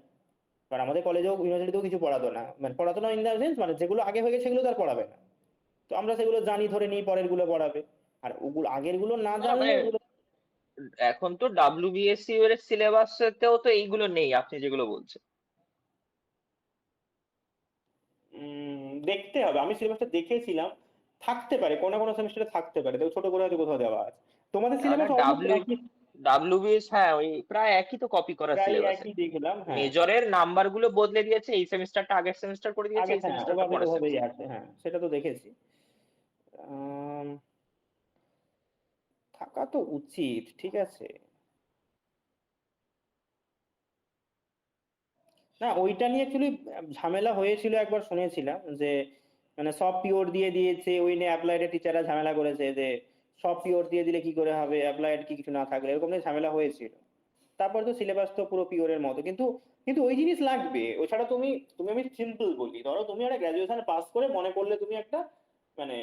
কারণ আমাদের কলেজেও ইউনিভার্সিটিতেও কিছু পড়াতো না, মানে পড়াতো না ইন দ্য সেন্স, মানে যেগুলো আগে হয়ে গেছে সেগুলো তার পড়াবে না, তো আমরা সেগুলো জানি ধরে নিই, পরের গুলো পড়াবে। আর ওগুলো আগের গুলো না না জানলে মানে ওগুলো। এখন তো ডাব্লিউবিএসসি এর সিলেবাসেতেও তো এইগুলো নেই আপনি যেগুলো বলছেন। দেখতে হবে, আমি সিলেবাসটা দেখেছিলাম, থাকতে পারে কোনো না কোনো সেমিস্টারে থাকতে পারে, দেখো ছোট করে হয়তো কোথাও দেওয়া আছে। তোমাদের মানে সিলেবাস অলমোস্ট ডাব্লিউ একই, ডাব্লিউবিএস, হ্যাঁ ওই প্রায় একই তো কপি করা প্রায় সিলেবাসে। একই দেখলাম, হ্যাঁ। মেজরের নাম্বার গুলো বদলে দিয়েছে, এই সেমিস্টারটা আগের সেমিস্টার করে দিয়েছে, আগে এই হ্যাঁ, সেমিস্টারটা ওভাবে পরের ওভাবেই সেমিস্টার। আছে, হ্যাঁ সেটা তো দেখেছি। আম, থাকা তো উচিত, ঠিক আছে। না ওইটা নিয়ে অ্যাকচুয়ালি ঝামেলা হয়েছিল, একবার শুনেছিলাম যে মানে সব পিওর দিয়ে দিয়েছে, ওই নিয়ে অ্যাপ্লাইডের টিচাররা ঝামেলা করেছে যে সব পিওর দিয়ে দিলে কি করে হবে, অ্যাপ্লাইড কি কিছু না থাকলে, এরকম নিয়ে ঝামেলা হয়েছিল। তারপর তো সিলেবাস তো পুরো পিওরের মতো, কিন্তু কিন্তু ওই জিনিস লাগবে, ওছাড়া তুমি, আমি সিম্পল বলি, ধরো তুমি একটা গ্রাজুয়েশন পাস করে মনে করলে তুমি একটা মানে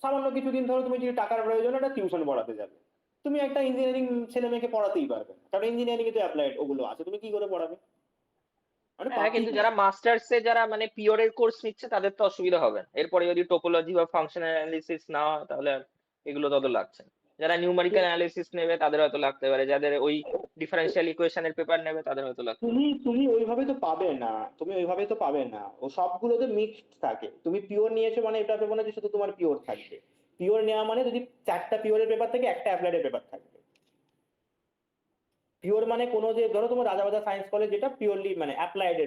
সামান্য কিছুদিন ধরো তুমি যদি টাকার প্রয়োজন একটা টিউশন পড়াতে যাবে, তুমি একটা ইঞ্জিনিয়ারিং ছেলে মেয়েকে পড়াতেই পারবে না, কারণ ইঞ্জিনিয়ারিং এ তো অ্যাপ্লাইড ওগুলো আছে, তুমি কি করে পড়াবে, মানে হ্যাঁ কিন্তু প্র্যাকটিক্যাল। যারা মাস্টার্স এ যারা মানে পিওরের কোর্স নিচ্ছে তাদের তো অসুবিধা হবে না। এরপরে যদি টোপোলজি বা ফাংশনাল অ্যানালিসিস না হয় তাহলে আর এগুলো তত লাগছে না। যারা নিউমেরিক্যাল অ্যানালিসিস নেবে তাদের হয়তো লাগতে পারে, যাদের ওই ডিফারেন্সিয়াল ইকুয়েশনের পেপার নেবে তাদের হয়তো লাগতে তুমি পারে। তুমি ওইভাবে তো পাবে না, তুমি ওইভাবে তো পাবে না, ও সবগুলোতে মিক্সড থাকে। তুমি পিওর নিয়েছো মানে এটা ভেবো না যে শুধু তোমার পিওর থাকবে। পিওর নেওয়া মানে যদি চারটা পিওরের পেপার থাকে একটা অ্যাপ্লাইডের পেপার থাকবে। পিওর মানে কোনো, যে ধরো তোমার রাজাবাজার সায়েন্স কলেজ যেটা পিওরলি মানে অ্যাপ্লাইড,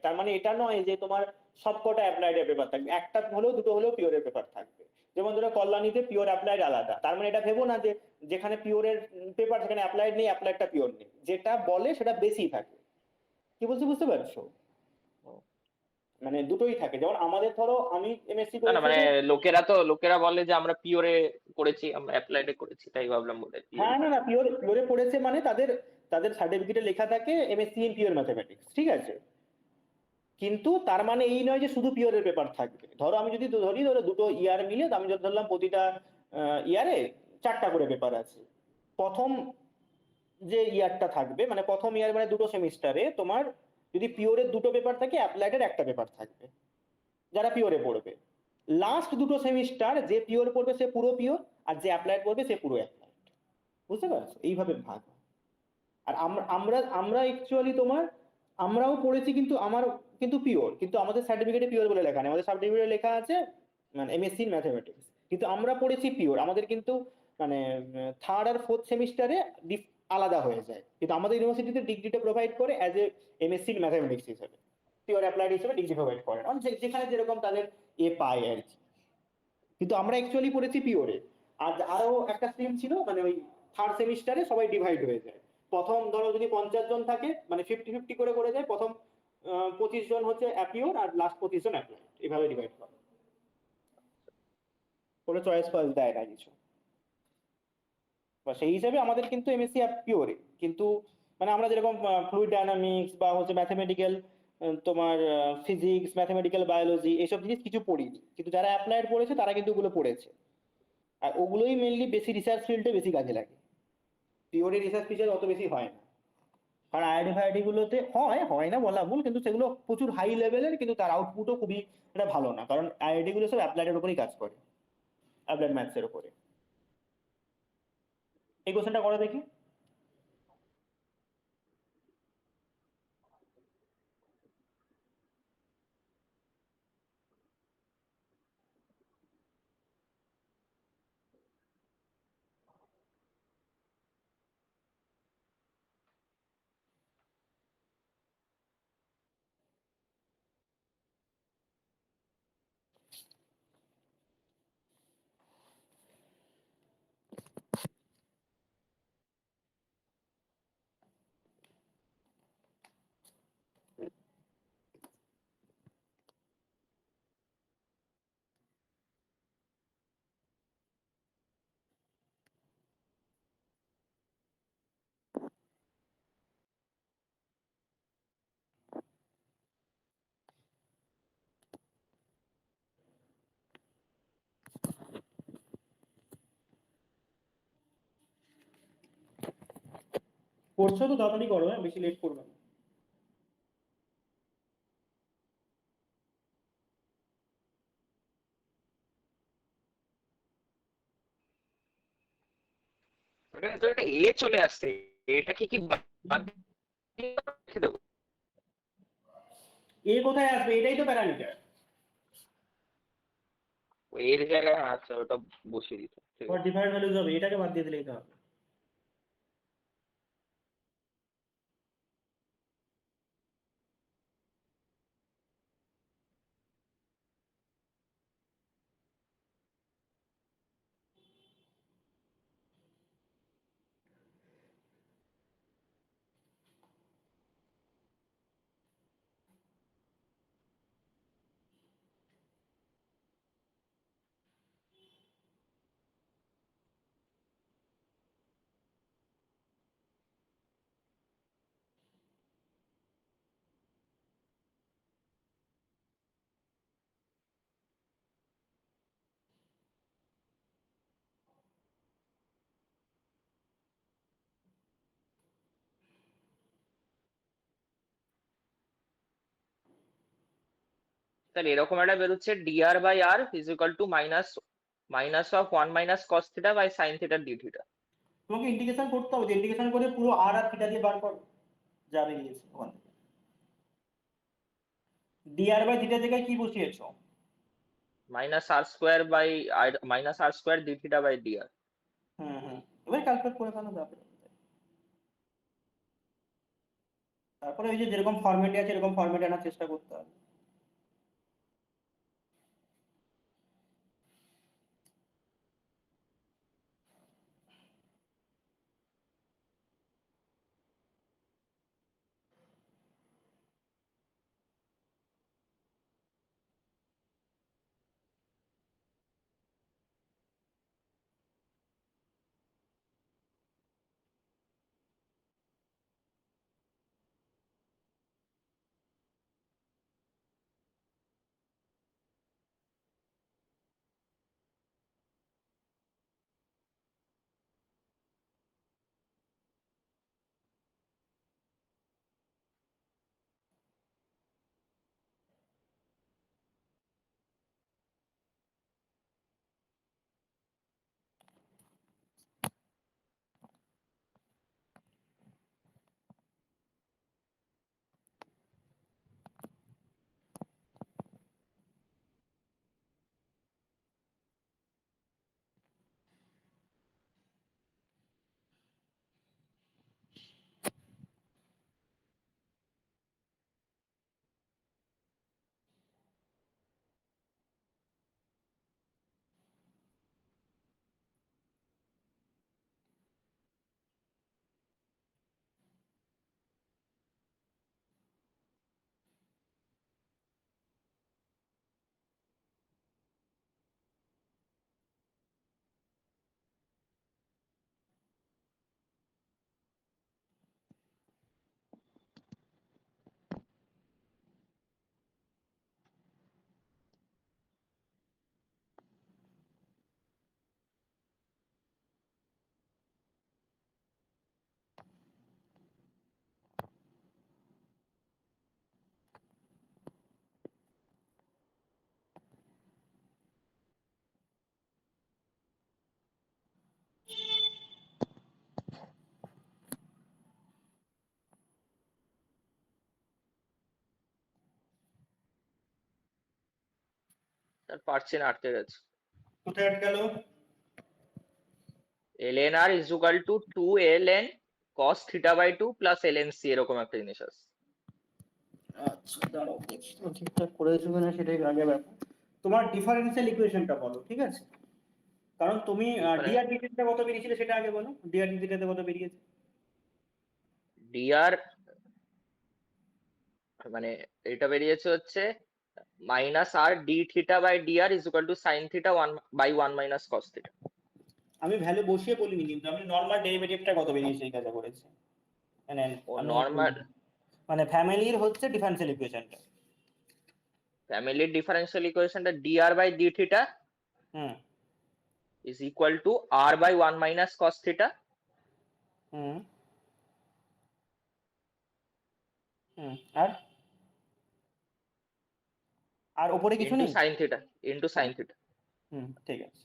তার মানে এটা নয় যে তোমার সবকটা অ্যাপ্লাইডের পেপার থাকবে, একটা হলেও দুটো হলেও পিওরের পেপার থাকবে। যেমন ধরো কল্যাণীতে পিওর অ্যাপ্লাইড আলাদা, তার মানে এটা ভেবো না যে যেখানে পিওরের পেপার সেখানে অ্যাপ্লাইড নেই, অ্যাপ্লাইডটা পিওর নেই, যেটা বলে সেটা বেশি থাকে। কি বলছি বুঝতে পারছো, মানে দুটোই থাকে। যেমন আমাদের ধরো আমি এমএসসি না না করেছি মানে বলে, লোকেরা বলে যে আমরা পিওরে করেছি, আমরা অ্যাপ্লাইডে করেছি, তাই ভাবলাম বোধহয় পিওরে হ্যাঁ না না, থাকে। পিওরে পড়েছে মানে তাদের তাদের সার্টিফিকেটে লেখা থাকে এমএসসি ইন পিওর ম্যাথমেটিক্স, ঠিক আছে। কিন্তু তার মানে এই নয় যে শুধু পিওরের পেপার থাকবে। ধরো আমি যদি ধরি, ধরো দুটো ইয়ার মিলে, তো আমি যদি ধরলাম প্রতিটা ইয়ারে চারটা করে পেপার আছে, প্রথম যে ইয়ারটা থাকবে মানে প্রথম ইয়ার মানে দুটো সেমিস্টারে তোমার যদি পিওরের দুটো পেপার থাকে, অ্যাপ্লাইডের একটা পেপার থাকবে যারা পিওরে পড়বে। লাস্ট দুটো সেমিস্টার যে পিওর পড়বে সে পুরো পিওর, আর যে অ্যাপ্লাইড পড়বে সে পুরো অ্যাপ্লাইড। বুঝতে পারছো, এইভাবে ভাগ হয়। আর আমরা আমরা আমরা অ্যাকচুয়ালি তোমার, আমরাও পড়েছি কিন্তু আমার কিন্তু পিওর, কিন্তু আমাদের সার্টিফিকেটে পিওর বলে লেখা নেই, আমাদের সার্টিফিকেটে লেখা আছে মানে এমএসসি ইন ম্যাথমেটিক্স, কিন্তু আমরা পড়েছি পিওর। আমাদের কিন্তু মানে থার্ড আর ফোর্থ সেমিস্টারে আলাদা হয়ে যায়, কিন্তু আমাদের ইউনিভার্সিটিতে ডিগ্রিটা প্রোভাইড করে as a MSc in mathematics হিসেবে, পিওর অ্যাপ্লাইড হিসেবে ডিগ্রি প্রোভাইড করে, যেখানে যেরকম তাদের পায় আর কি। কিন্তু আমরা অ্যাকচুয়ালি পড়েছি পিওরে। আর আরো একটা স্ট্রিম ছিল, মানে ওই থার্ড সেমিস্টারে সবাই ডিভাইড হয়ে যায়। প্রথম ধরো যদি 50 জন থাকে মানে 50-50 করে করে যায়, প্রথম 25 জন হচ্ছে অ্যাপিওর আর লাস্ট 25 জন অ্যাপ্লাইড, এভাবে ডিভাইড করে, কোনো চয়েস ফয়েস দেয় না কিছু। বা সেই হিসাবে আমাদের কিন্তু এমএসসি পিওরে, কিন্তু মানে আমরা যেরকম ফ্লুইড ডায়নামিক্স বা হচ্ছে ম্যাথমেটিক্যাল, তোমার ফিজিক্স, ম্যাথমেটিক্যাল বায়োলজি এসব জিনিস কিছু পড়িনি, কিন্তু যারা অ্যাপ্লাইড পড়েছে তারা কিন্তু ওগুলো পড়েছে। আর ওগুলোই মেনলি বেশি রিসার্চ ফিল্ডে বেশি কাজে লাগে, থিওরি রিসার্চ ফিচার অত বেশি হয় না। কারণ আইআইটি ফাইআইটি গুলোতে হয়, হয় না বলা ভুল, কিন্তু সেগুলো প্রচুর হাই লেভেলের, কিন্তু তার আউটপুটও খুবই এটা ভালো না, কারণ আইআইটি গুলো সব অ্যাপ্লাইডের উপরেই কাজ করে, অ্যাপ্লাইড ম্যাথস এর উপরে। এই কোশ্চেনটা করে দেখি। করছো তো তাড়াতাড়ি করো, হ্যাঁ, বেশি লেট করবে না। ওটা তো একটা এ চলে আসছে, এটা কি বাদ দিয়ে রেখে দেবো? এ কোথায় আসবে? এটাই তো প্যারামিটার। এর জায়গায় আচ্ছা ওটা বসিয়ে দিতে, ঠিক তোমার আছে। ডিফারেন্ট ভ্যালুজ হবে, এটাকে বাদ দিয়ে দিলেই তো হবে। তাহলে এরকম একটা বেরোচ্ছে, d r by r is equal to minus minus of 1 - cos theta by sin theta d theta. তোমাকে ইন্টিগ্রেশন করতে হবে, ইন্টিগ্রেশন করে পুরো আর আর থিটা দিয়ে বার করো, যা বেরিয়েছে ওখান থেকে। ডিআর বাই থিটা জায়গায় কি বসিয়েছো? Minus r square by minus r square d theta by dr. হুম হুম, এবার ক্যালকুলেট করে ফেলো যাবে। তারপরে ওই যে যেরকম ফরম্যাটে আছে এরকম ফরম্যাটে আনার চেষ্টা করতে হবে। তার পারছি না, আটকে গেছে। কোথায় আটকালো? ln r is equal to 2ln cos theta by 2 plus ln c, এরকম একটা জিনিস আছে। আচ্ছা দাঁড়াও দেখি তো ঠিকঠাক করেছো কিনা সেটাই আগে ব্যাপার। তোমার ডিফারেন্সিয়াল ইকুয়েশনটা বলো, ঠিক আছে? কারণ তুমি ডিফারেন্স, ডিআর ডিথিটা কত বেরিয়েছিল সেটা আগে বলো, ডিআর ডিথিটাতে কত বেরিয়েছে? ডিআর মানে এটা বেরিয়েছে হচ্ছে minus r d theta by d r is equal to sine theta 1/1 - cos theta. আমি ভ্যালু বসিয়ে বলিনি, কিন্তু আমি নর্মাল ডেরিভেটিভটা কত বেরিয়েছে এই কাজে করেছি। মানে ও আমি নর্মাল, মানে ফ্যামিলির হচ্ছে ডিফারেন্সিয়াল ইকুয়েশনটা। ফ্যামিলির ডিফারেন্সিয়াল ইকুয়েশনটা dr by d theta hmm is equal to r by 1 - cos theta hmm আর আর ওপরে কিছু ইন্টু নেই। Sine theta, into sine theta. ঠিক আছে,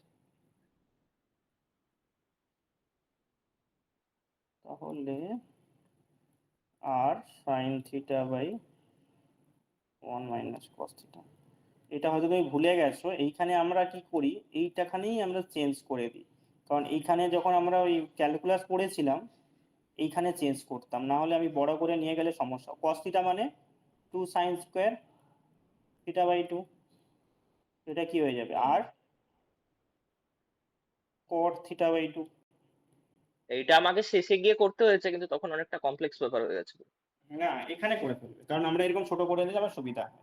তাহলে r sine theta by 1 minus cos theta. এটা হয়তো তুমি ভুলে গেছো, এইখানে আমরা কি করি, এইটাখানেই আমরা চেঞ্জ করে দিই, কারণ এইখানে যখন আমরা ওই ক্যালকুলাস পড়েছিলাম এইখানে চেঞ্জ করতাম, না হলে আমি বড় করে নিয়ে গেলে সমস্যা। কস থিটা মানে 2 সাইন স্কোয়ার থিটা বাই 2, এটা কি হয়ে যাবে, আর কট থিটা বাই 2। এইটা আমাকে শেষে গিয়ে করতে হয়েছে, কিন্তু তখন অনেকটা কমপ্লেক্স ব্যাপার হয়ে গেছে। না, এখানে করে ফেলবে, কারণ আমরা এরকম ছোট করে দিলে আমার সুবিধা হয়।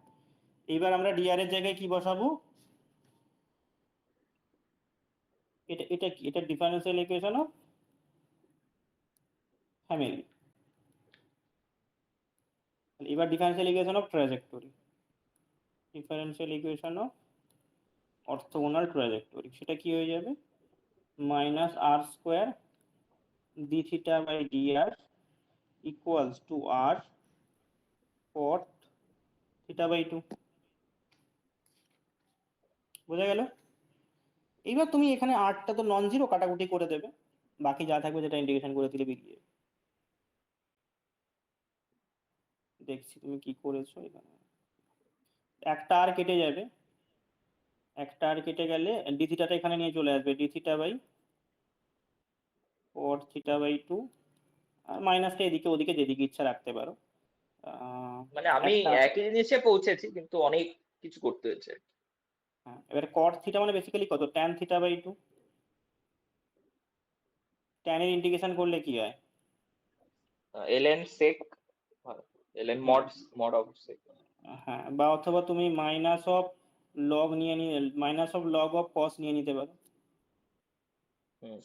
এইবার আমরা ডিআর এর জায়গায় কি বসাবো, এটা এটা কি, এটা ডিফারেন্সিয়াল ইকুয়েশন অফ ফ্যামিলি। এবার differential equation of trajectory, differential equation of orthogonal trajectory, সেটা কি হয়ে যাবে, minus r square d theta by d r equals to r cot theta by 2। বোঝা গেল? এইবার তুমি এখানে আরটা তো নন জিরো, কাটাকুটি করে দেবে, বাকি যা থাকবে সেটা ইন্টিগ্রেশন করে দিলে বেরিয়ে যাবে। দেখছি তুমি কি করেছো এখানে, একটা আর কেটে যাবে, একটা আর কেটে গেলে ডি থিটাটা এখানে নিয়ে চলে আসবে, d theta by cot theta by 2, আর মাইনাসটা এদিকে ওদিকে যেদিকে ইচ্ছা রাখতে পারো। মানে আমি একটা, একই জিনিসে পৌঁছেছি, কিন্তু অনেক কিছু করতে হয়েছে। হ্যাঁ, এবার কট থিটা মানে বেসিক্যালি কত, ট্যান থিটা বাই 2। ট্যানের ইন্টিগ্রেশন করলে কি হয়, l n sec, l n hmm, mod, mod of sec. হ্যাঁ, বা অথবা তুমি মাইনাস অফ লগ নিয়ে নিয়ে, minus of log of cos নিয়ে নিতে পারো। হুম।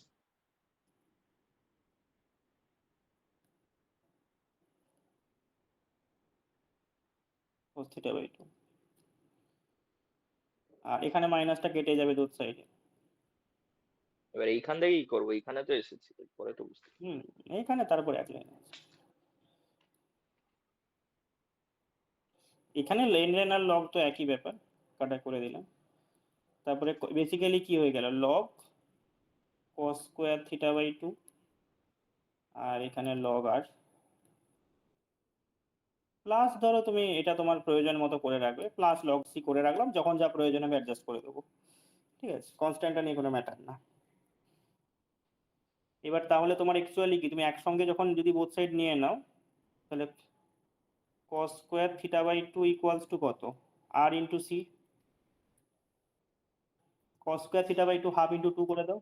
cos থিটা বাই 2, আর এখানে মাইনাসটা কেটে যাবে দু সাইডে। এবার এইখান থেকেই কি করবো, এইখানে তো এসেছি, পরে তো বুঝতে। এইখানে তারপরে এক লাইন আছে, এখানে লেন লেন আর লগ তো একই ব্যাপার, কাটা করে দিলাম। তারপরে বেসিক্যালি কি হয়ে গেল, log cos square theta by 2, আর এখানে লগ আর প্লাস, ধরো তুমি এটা তোমার প্রয়োজন মতো করে রাখবে, প্লাস লগ সি করে রাখলাম, যখন যা প্রয়োজন আমি অ্যাডজাস্ট করে দেবো। ঠিক আছে, কনস্ট্যান্টটা নিয়ে কোনো ম্যাটার না। এবার তাহলে তোমার অ্যাকচুয়ালি কি, তুমি একসঙ্গে যখন যদি বোথ সাইড নিয়ে নাও, তাহলে cos square theta by 2 equals to কত, আর into c, cos square theta by 2 half into 2 করে দাও।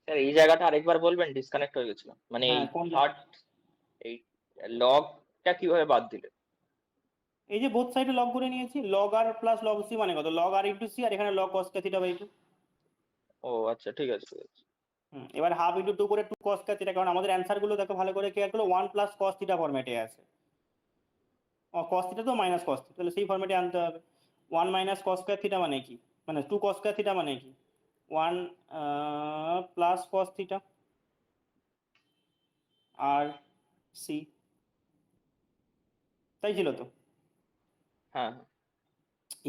স্যার এই জায়গাটা আরেকবার বলবেন, ডিসকানেক্ট হয়ে গেছিল, মানে এই হ্যাঁ, কোন থার্ড, এই লগটা কিভাবে বাদ দিলে? এই যে বোথ সাইডে লগ করে নিয়েছি, লগ আর প্লাস লগ সি মানে কত, লগ আর ইন্টু সি, আর এখানে লগ cos থিটা বাই 2। ও আচ্ছা, ঠিক আছে ঠিক আছে। এবার হাফ ইন্টু 2 করে 2 cos থিটা, কারণ আমাদের অ্যান্সার গুলো দেখো ভালো করে কেয়ার করলো 1 প্লাস cos থিটা ফরম্যাটে আছে। cos থিটা তো মাইনাস cos থিটা, তাহলে সেই ফরম্যাটে আনতে হবে। 1 মাইনাস cos স্কয়ার থিটা মানে কি, মানে 2 cos স্কয়ার থিটা মানে কি, 1 প্লাস cos থিটা আর সি, তাই ছিল তো। হ্যাঁ হ্যাঁ।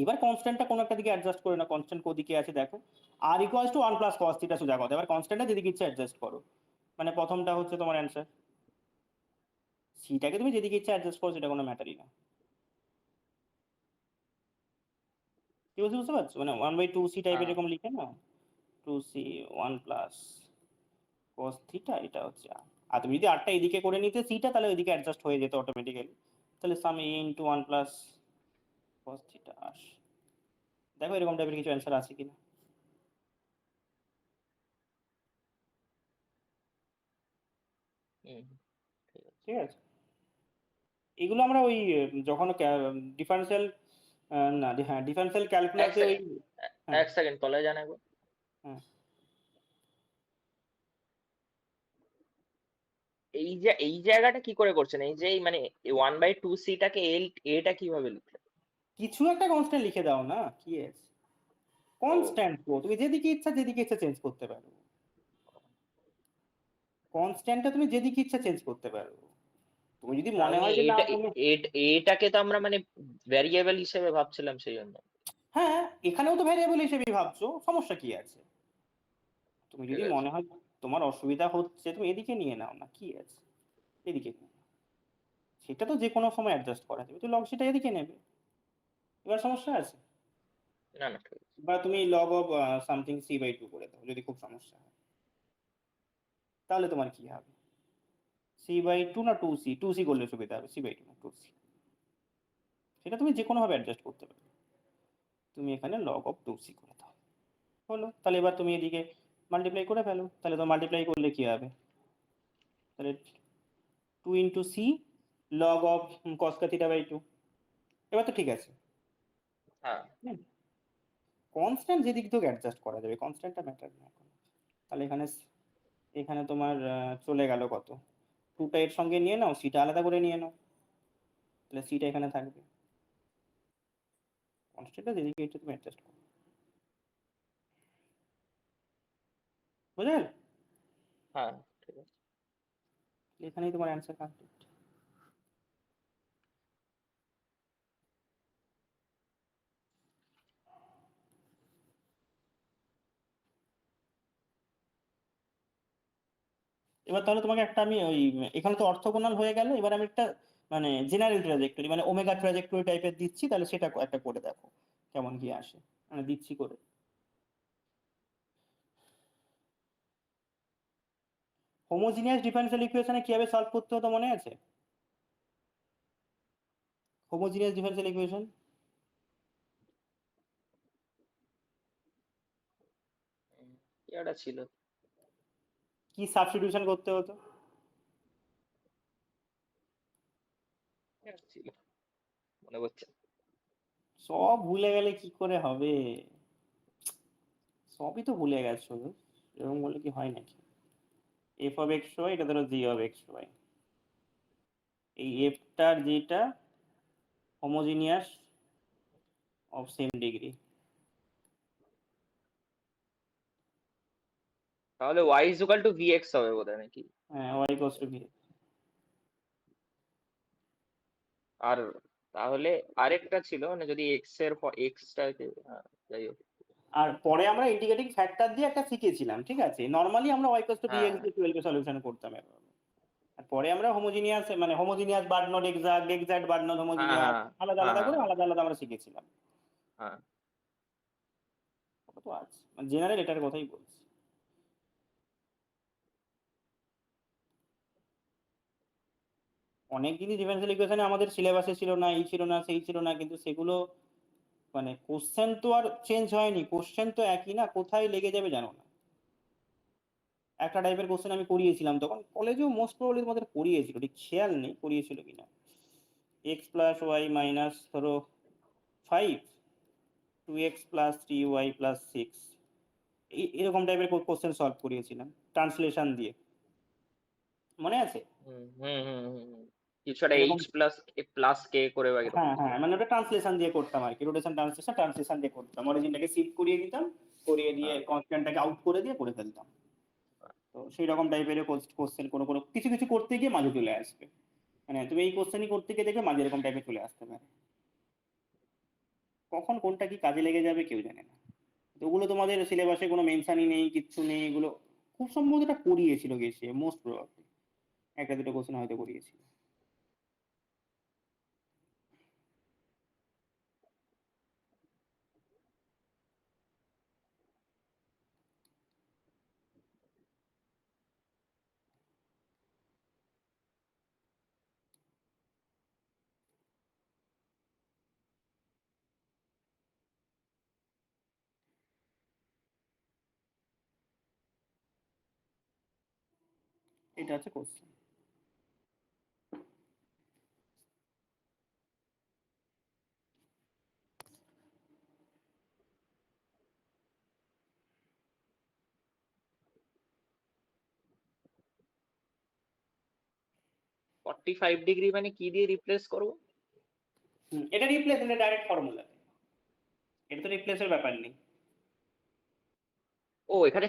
এবার কনস্ট্যান্টটা কোনো একটা দিকে অ্যাডজাস্ট করে না, কনস্ট্যান্ট কোদিকে আছে দেখো, r equals to 1 plus cos theta সোজা কথা, এবার কনস্ট্যান্টটা যেদিকে ইচ্ছে অ্যাডজাস্ট করো, মানে প্রথমটা হচ্ছে তোমার অ্যান্সার, সিটাকে তুমি যেদিকে ইচ্ছে অ্যাডজাস্ট করো, সেটা কোনো ম্যাটারই না। কি বলতে, বুঝতে পারছো, মানে 1/2 সি টাইপের হ্যাঁ। এরকম লিখে না, 2c 1 প্লাস cos থিটা, এটা হচ্ছে আর। আর তুমি যদি আরটা এদিকে করে নিতে সিটা, তাহলে ওইদিকে অ্যাডজাস্ট হয়ে যেত অটোমেটিক্যালি, তাহলে some a into 1 plus cos theta r. দেখো এরকম টাইপের কিছু অ্যান্সার আছে কিনা। হুম, ঠিক আছে। ঠিক আছে, এগুলো আমরা ওই যখন ডিফারেন্সিয়াল, না হ্যাঁ ডিফারেন্সিয়াল এক ক্যালকুলাসে ওই, সেকেন্ড, হ্যাঁ এক সেকেন্ড তলায় যান একবার। হ্যাঁ এই জায়গাটা কি করে করছেন, এই যে মানে 1/2 সিটাকে এটা কিভাবে লিখলেন? কিছু একটা কনস্ট্যান্ট লিখে দাও না, কি আছে? কনস্ট্যান্ট তো তুমি যেদিকে ইচ্ছা চেঞ্জ করতে পারো। কনস্ট্যান্টটা তুমি যেদিকে ইচ্ছা চেঞ্জ করতে পারো। তুমি যদি মনে আমি হয় যে না এটা তুমি, এটাকে তো আমরা মানে ভ্যারিয়েবল হিসেবে ভাবছিলাম সেই জন্য। হ্যাঁ এখানেও তো ভ্যারিয়েবল হিসেবেই ভাবছো, সমস্যা কি আছে? তুমি ঠিক যদি আছে। মনে হয় তোমার অসুবিধা হচ্ছে তুমি এদিকে নিয়ে নাও না, কি আছে? এদিকে নিয়ে নাও। সেটা তো যে কোনো সময় অ্যাডজাস্ট করা যাবে, তো লগ সেটা এদিকে নেবে। এবার সমস্যা আছে? না না ঠিক আছে। বা তুমি লগ অফ সামথিং c/2 করে দাও যদি খুব সমস্যা হয়। তাহলে তোমার কি হবে? c/2 না 2c? 2c করলে সুবিধা হবে, c/2 না 2c। সেটা তুমি যে কোনোভাবে অ্যাডজাস্ট করতে পারো। তুমি এখানে log of 2c করে দাও। হলো। তাহলে এবার তুমি এদিকে মাল্টিপ্লাই করে ফেলো। তাহলে তো মাল্টিপ্লাই করলে কি হবে? তাহলে 2 into c log of cos θ/2। এবার তো ঠিক আছে। হ্যাঁ। হুম? কনস্ট্যান্ট যেদিক থেকে অ্যাডজাস্ট করা যাবে, কনস্ট্যান্টটা ম্যাটার না এখন। তাহলে এখানে এখানে তোমার চলে গেল কত? 2 টা এর সঙ্গে নিয়ে নাও, c টা আলাদা করে নিয়ে নাও। তাহলে c টা এখানে থাকবে। কনস্ট্যান্টটা যেদিকে ইচ্ছা তুমি অ্যাডজাস্ট করো। বুঝা গেল? হ্যাঁ ঠিক আছে। এখানেই তোমার অ্যান্সার কমপ্লিট। এবার তাহলে তোমাকে একটা আমি ওই, এখানে তো অর্থোগোনাল হয়ে গেল, এবার আমি একটা মানে জেনারেল ট্রাজেক্টরি মানে ওমেগা ট্রাজেক্টরি টাইপের দিচ্ছি, তাহলে সেটা একটা করে দেখো কেমন কি আসে। মানে দিচ্ছি করে। হোমোজিনিয়াস ডিফারেনশিয়াল ইকুয়েশনে কিভাবে সলভ করতে হতো মনে আছে? হোমোজিনিয়াস ডিফারেনশিয়াল ইকুয়েশন কি একটা ছিল। কি সাবস্টিটিউশন করতে হতো? কি একটা ছিল মনে করছে। সব ভুলে গেলে কি করে হবে? সবই তো ভুলে গেছো, এরকম বলে কি হয় নাকি? এফ অফ এক্স ওয়াই, এটা ধরো জি অফ এক্স ওয়াই। এই এফটার যেটা হোমোজিনিয়াস অফ সেম ডিগ্রি। তাহলে y is equal to vx হবে বোধহয় নাকি? হ্যাঁ, ওয়াই ইকুয়ালস টু ভি। আর তাহলে আরেকটা ছিল মানে যদি x এর x টাকে যাই হোক। আর পরে আমরা ইন্টিগ্রেটিং ফ্যাক্টর দিয়ে একটা শিখেছিলাম, ঠিক আছে? নরমালি আমরা y ইকুয়ালস টু হ্যাঁ bx দিয়ে 12 এর সলিউশন করতাম এভাবে। আর পরে আমরা হোমোজিনিয়াস মানে homogeneous but not exact, exact but not হ্যাঁ হোমোজিনিয়াস, হ্যাঁ আলাদা হ্যাঁ আলাদা করে হ্যাঁ আলাদা আলাদা আমরা শিখেছিলাম। হ্যাঁ। ওটা তো আছে মানে জেনারেল এটার কথাই বলছি। অনেক জিনিস ডিফারেনশিয়াল ইকুয়েশনে আমাদের সিলেবাসে ছিল না, এই ছিল না, সেই ছিল না, কিন্তু সেগুলো মানে কোশ্চেন তো আর চেঞ্জ হয়নি, কোশ্চেন তো একই না, কোথায় লেগে যাবে জানো না। একটা টাইপের কোশ্চেন আমি করিয়েছিলাম তখন কলেজেও, মোস্ট প্রবাবলি তোমাদের করিয়েছিল, ঠিক খেয়াল নেই করিয়েছিল কিনা। এক্স প্লাস ওয়াই মাইনাস ধরো 5, 2x প্লাস 3y প্লাস 6, এরকম টাইপের কোশ্চেন সলভ করিয়েছিলাম ট্রান্সলেশন দিয়ে, মনে আছে? হুম হুম হুম হুম হুম। কিছু একটা এরকম, h প্লাস k করে বা এরকম হ্যাঁ কিছু। হ্যাঁ, মানে ওটা ট্রান্সলেশন দিয়ে করতাম আর কি, রোটেশন ট্রান্সলেশন ট্রান্সলেশন দিয়ে করতাম, অরিজিনটাকে শিফট করিয়ে দিতাম, করিয়ে দিয়ে হ্যাঁ কনস্ট্যান্টটাকে আউট করে দিয়ে করে ফেলতাম। তো সেই রকম টাইপের কোশ্চেন কোনো কোনো কিছু কিছু করতে গিয়ে মাঝে চলে আসবে, মানে তুমি এই কোশ্চেনই করতে গিয়ে দেখবে মাঝে এরকম টাইপের চলে আসতে পারে। কখন কোনটা কি কাজে লেগে যাবে কেউ জানে না। তো ওগুলো তোমাদের সিলেবাসে কোনো মেনশনই নেই, কিচ্ছু নেই, এগুলো খুব সম্ভবত এটা করিয়েছিল গেছে, মোস্ট প্রবাবলি একটা দুটো কোশ্চেন হয়তো করিয়েছিল। এটা হচ্ছে কোশ্চেন। 45 ডিগ্রি মানে কি দিয়ে রিপ্লেস করবো? এটা রিপ্লেস, এটা ডাইরেক্ট ফর্মুলা, এটা তো রিপ্লেসের ব্যাপার নেই। ও এখানে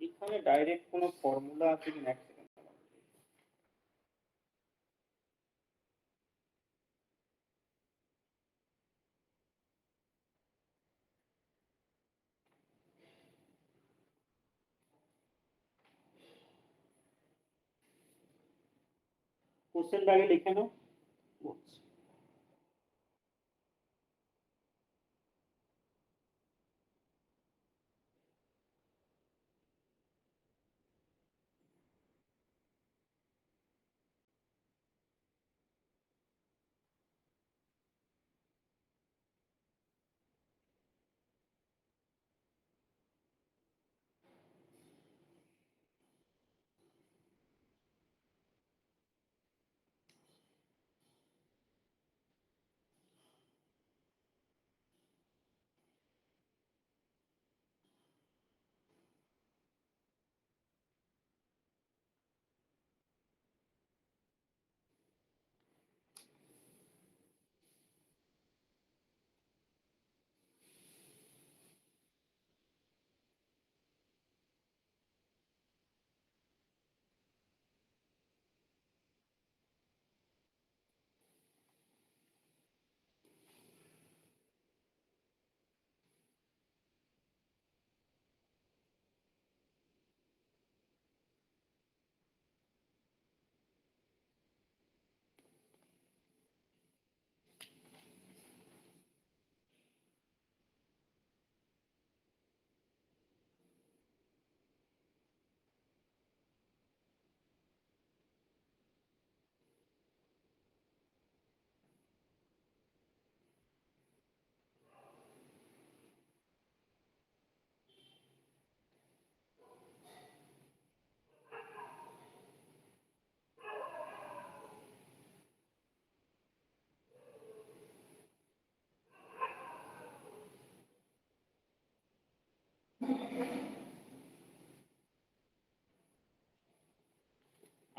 এখানে ডাইরেক্ট কোনো ফর্মুলা আছে কি না? কোশ্চেনটা আগে লিখে নাও।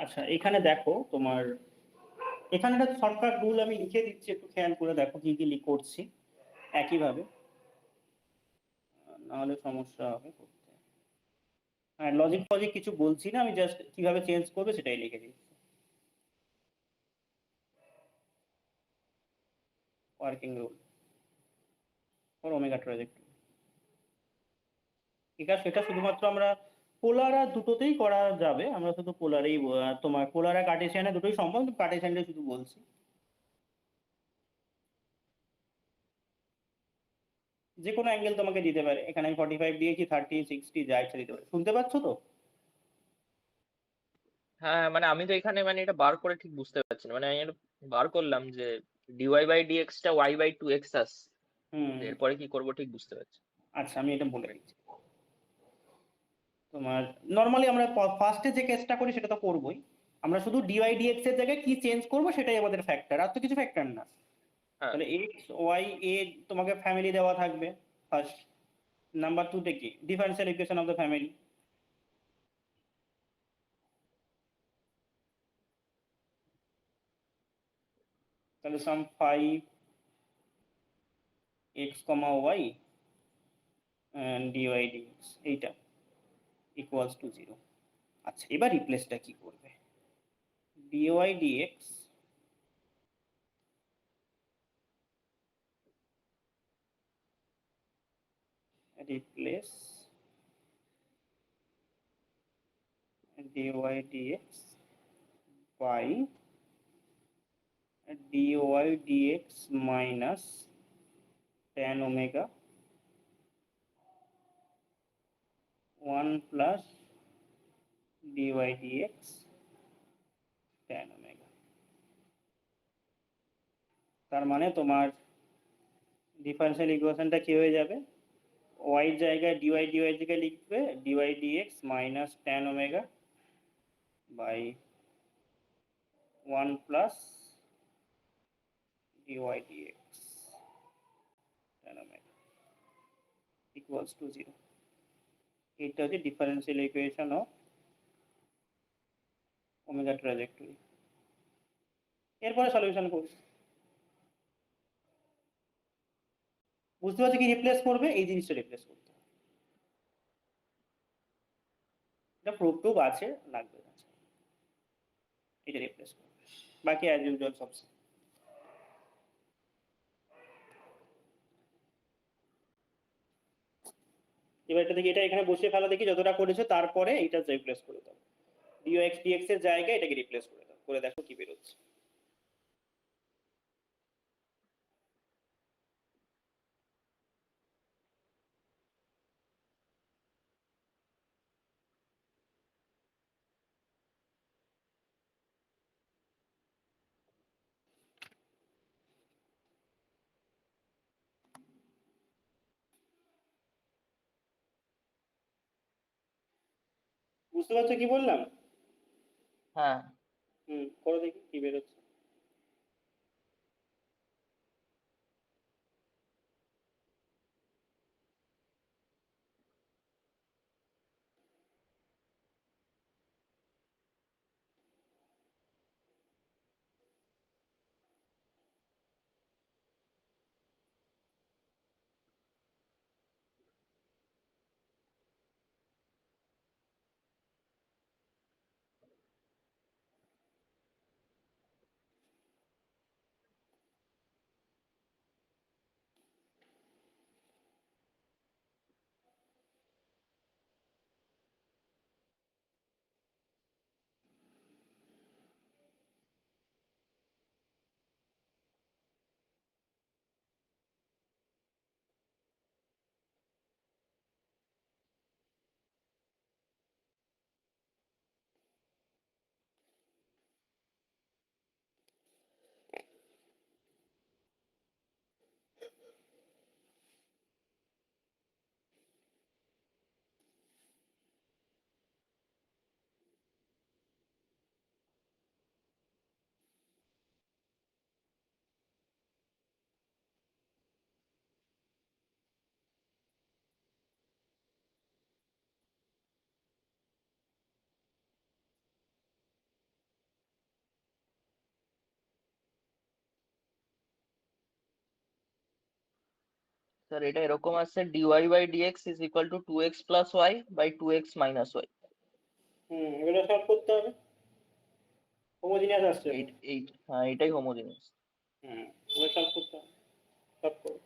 আচ্ছা, এখানে দেখো তোমার, এখানে একটা শর্টকাট রুল আমি লিখে দিচ্ছি, একটু খেয়াল করে দেখো কি কি করছি একইভাবে, নাহলে সমস্যা হবে করতে। হ্যাঁ, লজিক ফজিক কিছু বলছি না, আমি জাস্ট কিভাবে চেঞ্জ করবে সেটাই লিখে দিচ্ছি। Working rule for omega trajectory, ঠিক আছে। এটা শুধুমাত্র আমরা পোলার আর দুটোতেই করা যাবে, আমরা শুধু পোলারেই তোমার পোলার আর কার্টেসিয়ানে দুটোই সম্ভব, কার্টেসিয়ানটা শুধু বলছি। যে কোনো অ্যাঙ্গেল তোমাকে দিতে পারে, এখানে আমি 45 দিয়েছি, 30, 60 যা ইচ্ছা দিতে পারে। শুনতে পাচ্ছ তো? হ্যাঁ মানে আমি তো এখানে মানে এটা বার করে ঠিক বুঝতে পারছি না, মানে আমি এটা বার করলাম যে ডিওয়াই বাই ডিএক্স টা ওয়াই বাই টু এক্স আসছে, হুম। এরপরে কি করবো ঠিক বুঝতে পারছি। আচ্ছা, আমি এটা বলে দিচ্ছি। তোমার নর্মালি আমরা ফার্স্টে যে কেসটা করি সেটা তো করবোই, আমরা শুধু ডিওয়াই ডিএক্স এর জায়গায় কি চেঞ্জ করবো সেটাই আমাদের ফ্যাক্টর, আর তো কিছু ফ্যাক্টর না। হ্যাঁ তাহলে এক্স ওয়াই এ তোমাকে ফ্যামিলি দেওয়া থাকবে ফার্স্ট। নাম্বার 2 তে কি differential equation of the family, তাহলে সাম 5x, y and dy dx এইটা ইকুয়ালস টু 0। আচ্ছা, এবার রিপ্লেসটা কি করবে? dy dx replace dy dx by dy dx minus tan omega 1 plus dy dx tan omega। তার মানে তোমার ডিফারেন্সিয়াল ইকুয়েশনটা কি হয়ে যাবে? y এর জায়গায় dy এর জায়গায় লিখবে dy dx minus tan omega by 1 plus dy dx equals to 0. এটা হচ্ছে differential equation of omega trajectory. এরপরে সলিউশন করব। বুঝতে পারছি কি রিপ্লেস করবে, এই জিনিসটা রিপ্লেস করতে হবে। এটা প্রুফ টুফ আছে, লাগবে না, এটা রিপ্লেস করবে, বাকি অ্যাজ ইউজুয়াল সব same। এবার এটা দেখি, এটা এখানে বসে ফেলা দেখি যতটা করেছে, তারপরে এটা রিপ্লেস করে দাও, dx dx এর জায়গায় এটাকে রিপ্লেস করে দাও, করে দেখো কি বেরোচ্ছে। বুঝতে পারছো কি বললাম? হ্যাঁ করো দেখি কি বেরোচ্ছে। স্যার, এটা এরকম আসছে dy by dx is equal to 2x plus y by 2x minus y। এগুলো সলভ করতে হবে, হোমোজিনিয়াস আসছে তো। হ্যাঁ, এটাই হোমোজিনিয়াস। এগুলো সলভ করতে হবে, সলভ করো।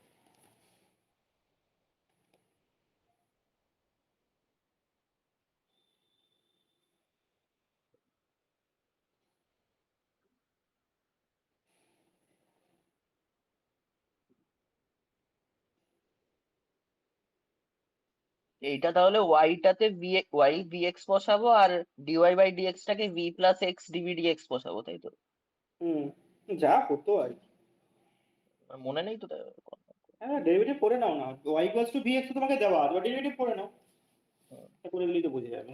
এইটা তাহলে y টাতে y dx বসাবো, আর dy বাই dx টাকে v plus x dv dx বসাবো, তাই তো? হুম, যা হতো আর কি। আমার মনে নেই তো তাই। হ্যাঁ, ডেরিভেটিভ করে নাও না, y ইকুয়ালস টু vx তোমাকে দেওয়া আছে, ডেরিভেটিভ করে নাও, হুম। এটা করে নিলেই তো বুঝে যাবে।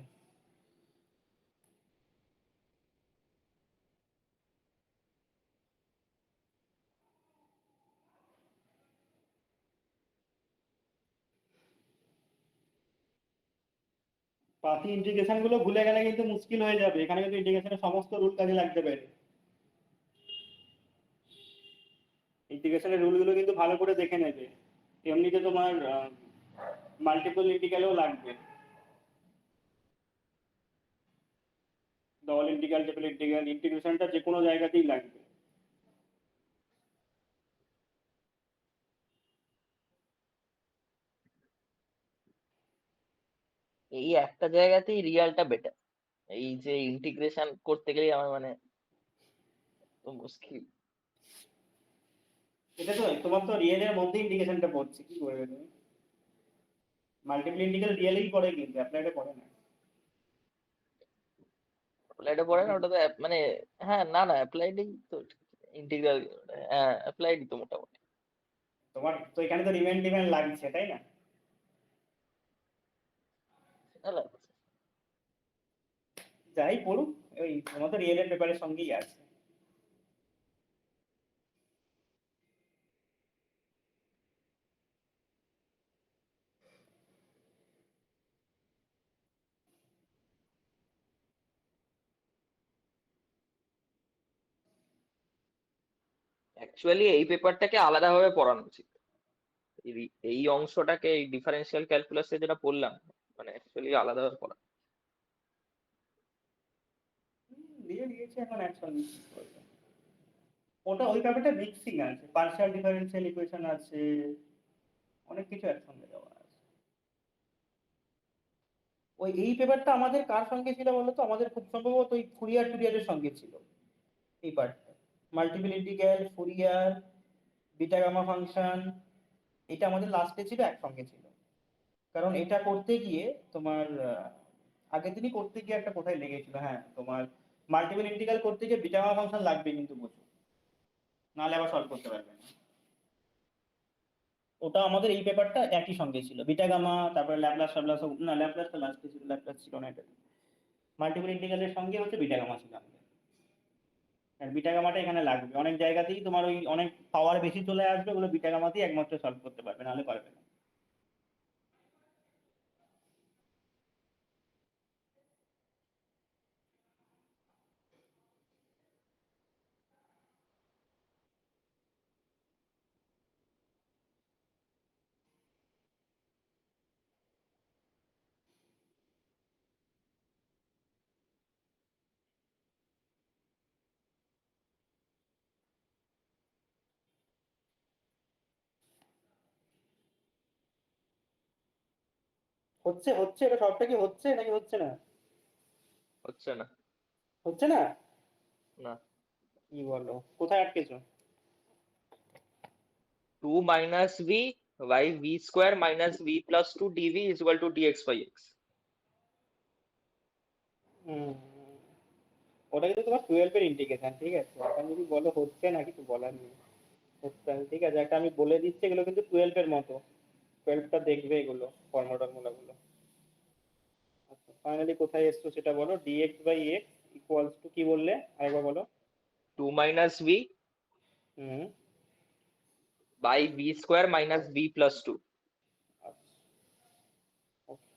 বাকি ইন্টিগ্রেশন গুলো ভুলে গেলে কিন্তু মুশকিল হয়ে যাবে, এখানে কিন্তু ইন্টিগ্রেশনের সমস্ত রুল কাজে লাগতে পারে। ইন্টিগ্রেশনের রুলগুলো কিন্তু ভালো করে দেখে নেবে, এমনিতে তোমার মাল্টিপল ইন্টিগ্রালও লাগবে, ডবল ইন্টিগ্রাল, ট্রিপল ইন্টিগ্রাল, ইন্টিগ্রেশনটা যে কোনো জায়গাতেই লাগবে। এই একটা জায়গাতেই রিয়ালটা বেটার, এই যে ইন্টিগ্রেশন করতে গেলে আমার মানে তো মুশকিল। এটা তো তোমার তো রিয়েলের মধ্যে ইন্টিগ্রেশনটা পড়ছে, কি করবে তুমি? মাল্টিপল ইন্টিগ্রাল রিয়েলেই পড়ে, কিন্তু অ্যাপ্লাইডে পড়ে না। অ্যাপ্লাইডে পড়ে না ওটা তো মানে, হ্যাঁ না না অ্যাপ্লাইডই তো, ইন্টিগ্রাল, হ্যাঁ অ্যাপ্লাইডই তো মোটামুটি। তোমার তো এখানে তো রিমেন টিমেন লাগছে, তাই না? না, যাই পড়ুক, ওই তোমার তো রিয়েলের পেপারের সঙ্গেই আছে। অ্যাকচুয়ালি এই পেপারটাকে আলাদাভাবে পড়ানো উচিত। এই অংশটাকে এই ডিফারেন্সিয়াল ক্যালকুলাসে যেটা পড়লাম, মানে অ্যাকচুয়ালি আলাদাভাবে পড়া। দিয়ে দিয়েছে এখন একসঙ্গে। ওটা ওই ব্যাপারটা মিক্সিং আছে, পার্শিয়াল ডিফারেন্সিয়াল ইকুয়েশন আছে, অনেক কিছু একসঙ্গে দেওয়া আছে। ওই এই পেপারটা আমাদের কার সঙ্গে ছিল বলতো? আমাদের খুব সম্ভবত ওই ফুরিয়ার টুরিয়ারের সঙ্গে ছিল এই পার্টটা। Multiple integral, Fourier, beta gamma function, এটা আমাদের লাস্টে ছিল, একসঙ্গে ছিল। কারণ এটা করতে গিয়ে তোমার আগের দিনই করতে গিয়ে একটা কোথায় লেগেছিল, হ্যাঁ তোমার মাল্টিপল ইন্টিগ্রাল করতে গিয়ে বিটা গামা ফাংশন লাগবে কিন্তু বোঝো, নাহলে আবার সলভ করতে পারবে না। ওটা আমাদের এই পেপারটা একই সঙ্গে ছিল, বিটা গামা, তারপরে ল্যাপ্লাস টাপ্লাস, না ল্যাপ্লাসটা লাস্টে ছিল, ল্যাপ্লাস ছিল না এটা। মাল্টিপল ইন্টিগ্রালের সঙ্গে হচ্ছে বিটা গামা ছিল আমাদের। আর বিটা গামাটা এখানে লাগবে, অনেক জায়গাতেই তোমার ওই অনেক পাওয়ার বেশি চলে আসবে, ওগুলো বিটা গামাতেই একমাত্র সলভ করতে পারবে, নাহলে পারবে না। হচ্ছে হচ্ছে এটা সবটা কি হচ্ছে নাকি হচ্ছে না? হচ্ছে না। হচ্ছে না? না। কি বলো, কোথায় আটকেছো? 2 minus v by v square minus v plus 2 dv is equal to dx by x. হুম, ওটা কিন্তু তোমার 12 এর ইন্টিগ্রেশন, ঠিক আছে? এখন যদি বলো হচ্ছে না, কিছু বলার নেই। হচ্ছে না, ঠিক আছে, একটা আমি বলে দিচ্ছি, এগুলো কিন্তু 12 এর মতো, 12টা দেখবে এগুলো, ফর্মুলা গুলো। আচ্ছা, ফাইনালি কোথায় এসছো সেটা বলো। dx by x equals to কি বললে, আরেকবার বলো। 2 minus v hmm. by v square minus v plus 2. আচ্ছা, okay.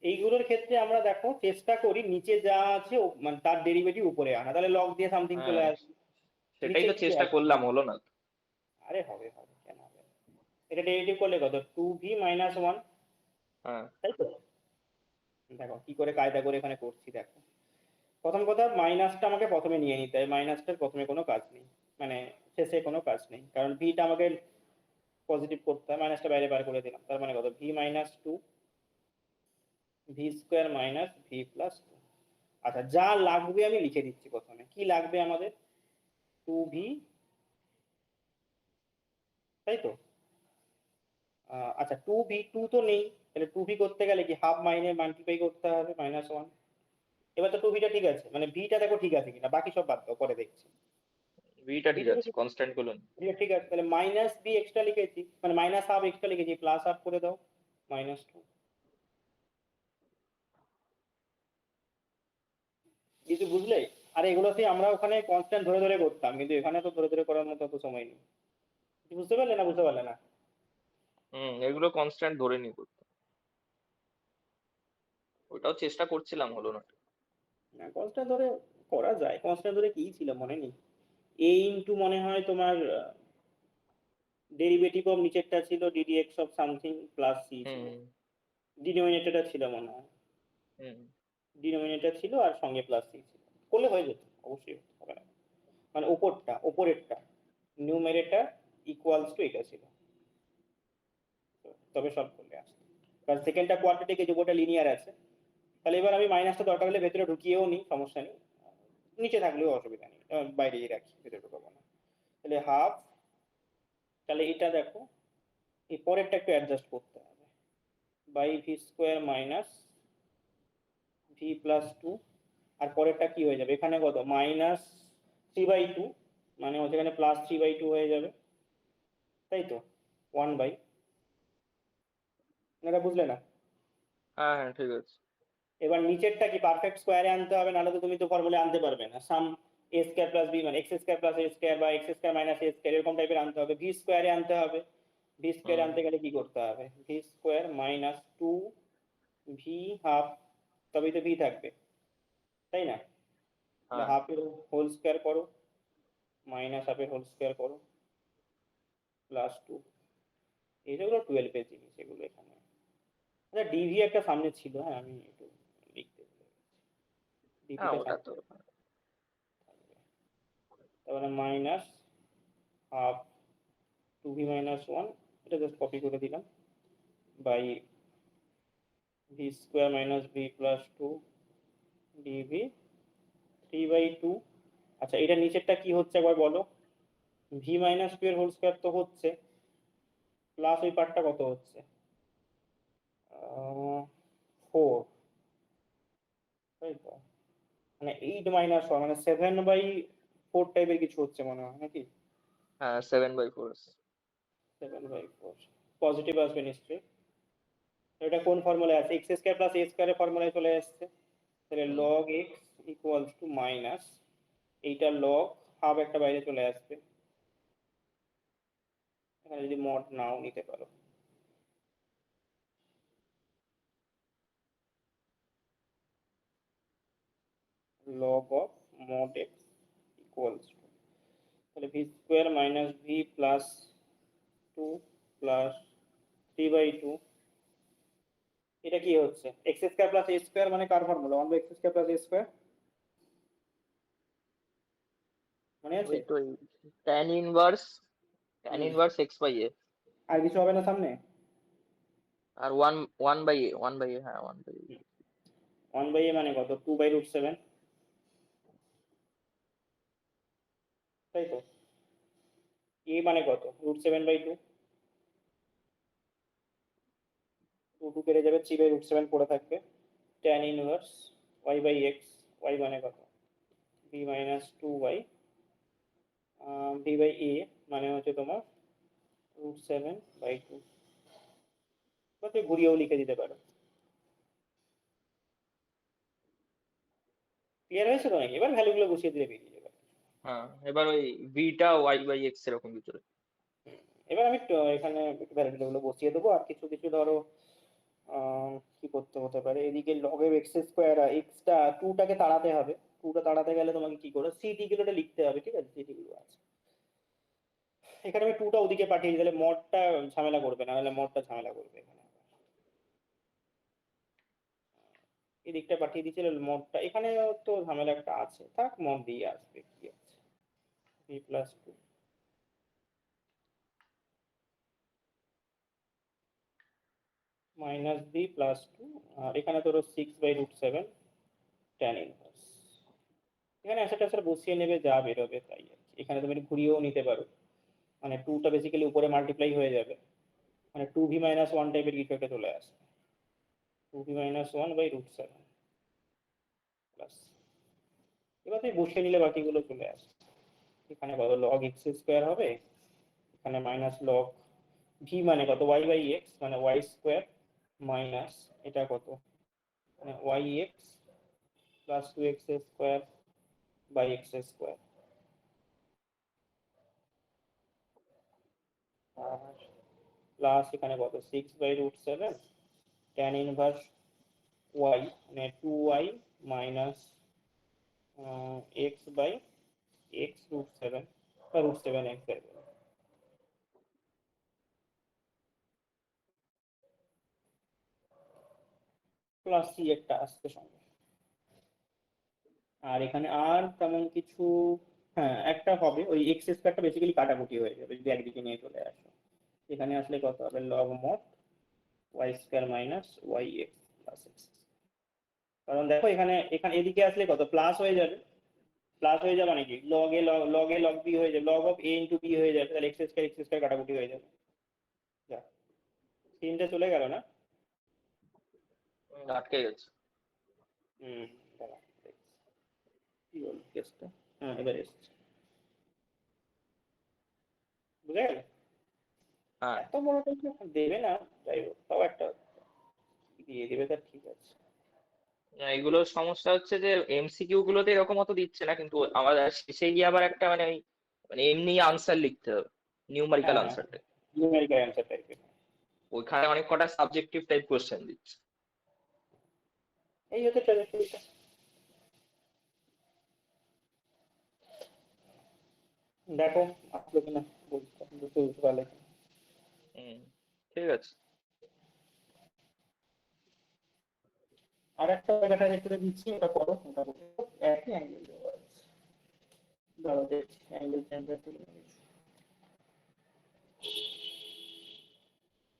এইগুলোর ক্ষেত্রে আমরা দেখো চেষ্টা করি নিচে যা আছে মানে তার ডেরিভেটিভ উপরে আনা, তাহলে লগ দিয়ে সামথিং চলে হ্যাঁ, আসবে। সেটাই নিচে তো কি চেষ্টা আছে? করলাম, হলো না তো। আরে হবে হবে, কেন হবে না? এটা ডেরিভেটিভ করলে কত, 2v-1, হ্যাঁ। তাই তো? দেখো কি করে কায়দা করে এখানে করছি, দেখো। প্রথম কথা, মাইনাসটা আমাকে প্রথমে নিয়ে নিতে হয়, মাইনাসটার প্রথমে কোনো কাজ নেই, মানে শেষে কোনো কাজ নেই, কারণ ভিটা আমাকে পজিটিভ করতে হয়। মাইনাসটা বাইরে বার করে দিলাম, তার মানে কত, v-2 V square minus v plus 2। আচ্ছা, যা লাগবে আমি লিখে দিচ্ছি প্রথমে, কি লাগবে আমাদের, 2v, তাই তো? আচ্ছা, 2v, 2 তো নেই, তাহলে 2v করতে গেলে কি হাফ মাইনে মাল্টিপ্লাই করতে হবে, -1। এবার তো 2vটা ঠিক আছে, মানে ভিটা দেখো ঠিক আছে কিনা, বাকি সব বাদ দাও, পরে দেখছি। ভিটা ঠিক ভিটা তো আছে, কনস্ট্যান্ট গুলো নেই। ঠিক আছে, তাহলে মাইনাস বি এক্সট্রা লিখেছি, মানে মাইনাস হাফ এক্সট্রা লিখেছি, প্লাস হাফ করে দাও, -2। কিছু বুঝলে? আর এগুলো সেই আমরা ওখানে কনস্ট্যান্ট ধরে ধরে করতাম, কিন্তু এখানে তো ধরে ধরে করার মতো অত সময় নেই। কিছু বুঝতে পারলে না, বুঝতে পারলে না? এগুলো কনস্ট্যান্ট ধরে নিয়ে করতে, ওটাও চেষ্টা করছিলাম, হলো না। না, কনস্ট্যান্ট ধরে করা যায়, কনস্ট্যান্ট ধরে কি ছিল মনে নেই, এ ইন্টু মনে হয় তোমার ডেরিভেটিভ অফ নিচেরটা ছিল d d x of something plus c ছিল, হুম। ডিনোমিনেটরটা ছিল মনে হয়, হুম। ডিনোমিনেটর ছিল আর সঙ্গে প্লাস সি ছিল, করলে হয়ে যেত, অবশ্যই হবে না। মানে ওপরেরটা নিউমারেটর ইকুয়ালস টু এটা ছিল, তবে সলভ করলে আসতো, কারণ সেকেন্ডটা কোয়াড্রেটিক, এই ওটা লিনিয়ার আছে। তাহলে এবার আমি মাইনাসটা দরকার হলে ভেতরে ঢুকিয়েও নিই, সমস্যা নেই, নিচে থাকলেও অসুবিধা নেই, বাইরেই রাখি, ভেতরে ঢুকাবো না। তাহলে হাফ, তাহলে এটা দেখো, এই পরেরটা একটু অ্যাডজাস্ট করতে হবে, by v square minus v plus 2। আর পরেরটা কি হয়ে যাবে, এখানে কত, -3/2, মানে হচ্ছে এখানে +3/2 হয়ে যাবে, তাই তো? 1/, এটা বুঝলে না? হ্যাঁ হ্যাঁ, ঠিক আছে। এবার নিচেরটা কি পারফেক্ট স্কোয়ারে আনতে হবে, নাহলে তো তুমি তো ফর্মুলা আনতে পারবে না, সাম এ স্কোয়ার প্লাস বি, মানে x square plus a square বা এক্স স্কোয়ার মাইনাস এ স্কোয়ার, এরকম টাইপের আনতে হবে, ভি স্কোয়ারে আনতে হবে। ভি স্কোয়ার হুম। আনতে গেলে কি করতে হবে, ভি স্কোয়ার -2 ভি হাফ, তবেই তো ভি থাকবে, তাই না? হ্যাঁ। হাফ এর হোল স্কোয়ার করো, মাইনাস হাফের হোল স্কোয়ার করো প্লাস 2, এইগুলো 12 এর জিনিস, এগুলো এখানে। আচ্ছা ডিভি একটা সামনে ছিল, হ্যাঁ আমি একটু লিখতে ভুলে গেছি, হ্যাঁ ডিভিটা ওটা সামনে তো থাকবে। তারপরে মাইনাস হাফ 2v মাইনাস 1, এটা জাস্ট কপি করে দিলাম, by v square minus v plus 2 d v 3/2। আচ্ছা এটা নিচেরটা কি হচ্ছে একবার বলো, ভি মাইনাস 2 এর হোল স্কোয়ার তো হচ্ছে, প্লাস ওই পার্টটা কত হচ্ছে 4, তাই তো, মানে 8 - 1 মানে 7/4 টাইপের কিছু হচ্ছে মনে হয় নাকি, হ্যাঁ 7/4। 7/4 পজিটিভ আসবে নিশ্চয়ই। তো এটা কোন ফর্মুলায় আছে, এক্স স্কোয়ার প্লাস এ স্কোয়ারের ফর্মুলায় চলে আসছে, তাহলে log x equals two minus, এইটা লগ হাফ একটা বাইরে চলে আসবে, এখানে যদি মড নাও নিতে পারো, log of mod x equals to, তাহলে v square minus v plus 2 plus 3/2, এটা কি হচ্ছে x square plus a square মানে কার formula, 1/x square plus a square, মনে আছে? ওই তো tan ইনভার্স হুম, x/a আর কিছু হবে না সামনে, আর 1/a 1/a, হ্যাঁ 1/a। 1/a মানে কত, 2/√7, তাই তো, এ মানে কত √7/2, 2 কেটে যাবে, 3/√7 পড়ে থাকবে, tan ইনভার্স y/x, y মানে কত b মাইনাস 2y, b/a মানে হচ্ছে তোমার √7/2, বা তুমি ঘুরিয়েও লিখে দিতে পারো। ক্লিয়ার হয়েছে তো নাকি, এবার ভ্যালুগুলো বসিয়ে দিলে বেরিয়ে যাবে। হ্যাঁ এবার ওই ভিটা y/x এরকম কিছু। এবার আমি এখানে ভ্যালুগুলো বসিয়ে দেবো, আর কিছু কিছু ধরো কি করতে হতে পারে, এদিকে লগ এর এক্স স্কোয়ার, এক্সটা 2টাকে তাড়াতে হবে, 2টা তাড়াতে গেলে তোমাকে কি করে সিটি গুলোটা লিখতে হবে, ঠিক আছে, সিটি গুলো আছে এখানে, আমি 2টা ওদিকে পাঠিয়ে দিই, তাহলে মডটা ঝামেলা করবে না, তাহলে মডটা ঝামেলা করবে এখানে, এই দিকটা পাঠিয়ে দিয়েছিল মডটা, এখানে তো ঝামেলা একটা আছে, থাক মড দিয়ে আসবে, কি আছে v plus 2 minus b plus 2, আর এখানে ধরো 6/√7 tan ইনভার্স, এখানে অ্যাসেট অ্যাসেট বসিয়ে নেবে, যা বেরোবে তাই আর কি। এখানে তুমি ঘুরিয়েও নিতে পারো, মানে 2টা বেসিক্যালি উপরে মাল্টিপ্লাই হয়ে যাবে, মানে 2v - 1 টাইপের কিছু একটা চলে আসে, 2v - 1/√7 প্লাস, এবার তুমি বসিয়ে নিলে বাকিগুলো চলে আসে, এখানে কত লগ এক্স স্কোয়ার হবে, এখানে মাইনাস লগ ভি মানে কত y/x মানে ওয়াই স্কোয়ার, মাইনাস এটা কত মানে y(x) plus 2x square by x square, আর প্লাস এখানে কত 6/√7 tan ইনভার্স y মানে 2y মাইনাস x/x√7 বা √7x প্লাস সি একটা আসছে সঙ্গে, আর এখানে আর তেমন কিছু, হ্যাঁ একটা হবে, ওই এক্স স্কোয়ারটা বেসিক্যালি কাটাকুটি হয়ে যাবে যদি একদিকে নিয়ে চলে আসো, এখানে আসলে কত হবে log mod y square minus y x plus x, কারণ দেখো এখানে এখানে এদিকে আসলে কত প্লাস হয়ে যাবে, প্লাস হয়ে যাবে নাকি লগ এ লগ বি হয়ে যাবে, log of a into b হয়ে যাবে, তাহলে এক্স স্কোয়ার কাটাকুটি হয়ে যাবে, যা তিনটে চলে গেল না, আটকে গেছে। হুম দাঁড়া, দেখছি। কি বল কেসটা, হ্যাঁ এবার এসছে, বুঝে গেল, হ্যাঁ এত বড় টাইপের দেবে না, যাই হোক তাও একটা দিয়ে দেবে, তার ঠিক আছে। এগুলোর সমস্যা হচ্ছে যে এমসিকিউ গুলোতে এরকম অত দিচ্ছে না, কিন্তু আমাদের শেষে গিয়ে আবার একটা মানে ওই মানে এমনি আনসার লিখতে হবে, নিউমারিক্যাল হ্যাঁ হ্যাঁ, আনসারটা। নিউমেরিক্যাল অ্যান্সার টাইপের, ওইখানে অনেক কটা সাবজেক্টিভ টাইপ কোশ্চেন দিচ্ছে। এই হচ্ছে ট্র্যাজেক্টরিটা। দেখো আসলো কিনা, বুঝতে পারলে। ঠিক আছে। আর একটা জায়গাটা একটু দিচ্ছি, ওটা করো, ওটা করো। একই অ্যাঙ্গেল দেওয়া আছে, দাঁড়াও দেখছি অ্যাঙ্গেল চেঞ্জার তুলে নিচ্ছি।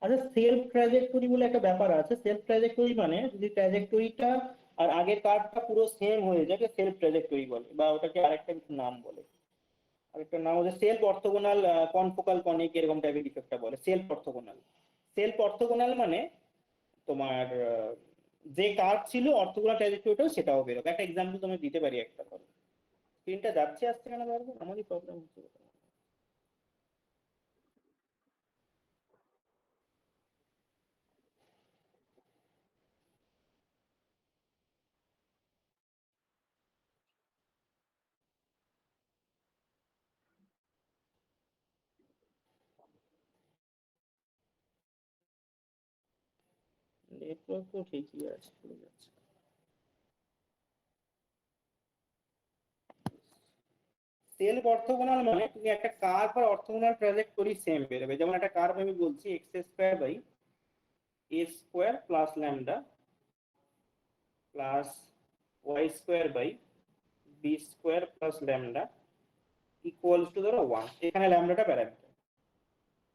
আচ্ছা, সেলফ ট্র্যাজেক্টরি বলে একটা ব্যাপার আছে। সেলফ ট্র্যাজেক্টরি মানে যদি ট্র্যাজেক্টরিটা আর আগের কার্ভটা পুরো সেম হয়ে যায়, সেলফ ট্র্যাজেক্টরি বলে, বা ওটাকে আরেকটা কিছু নাম বলে। আরেকটা নাম হচ্ছে সেলফ অর্থোগোনাল কনফোকাল কনিক, এরকম টাইপের কিছু একটা বলে সেলফ অর্থোগোনাল। সেলফ অর্থোগোনাল মানে তোমার যে কার্ভ ছিল অর্থোগোনাল ট্র্যাজেক্টরিটাও সেটাও বেরোবে। একটা এক্সাম্পল তুমি দিতে পারি একটা, করো। স্ক্রিনটা যাচ্ছে আসছে কেন বারবার, আমারই প্রবলেম হচ্ছে। নেটওয়ার্ক তো ঠিকই আছে, চলে যাচ্ছে। সেলফ অর্থোগোনাল মানে তুমি একটা কার্ভ আর অর্থোগোনাল ট্র্যাজেক্টরি সেম বেরোবে। যেমন একটা কার্ভ আমি বলছি x square by a square plus lambda plus y square by b square plus lambda equals to ধরো 1। এখানে ল্যামডাটা প্যারামিটার,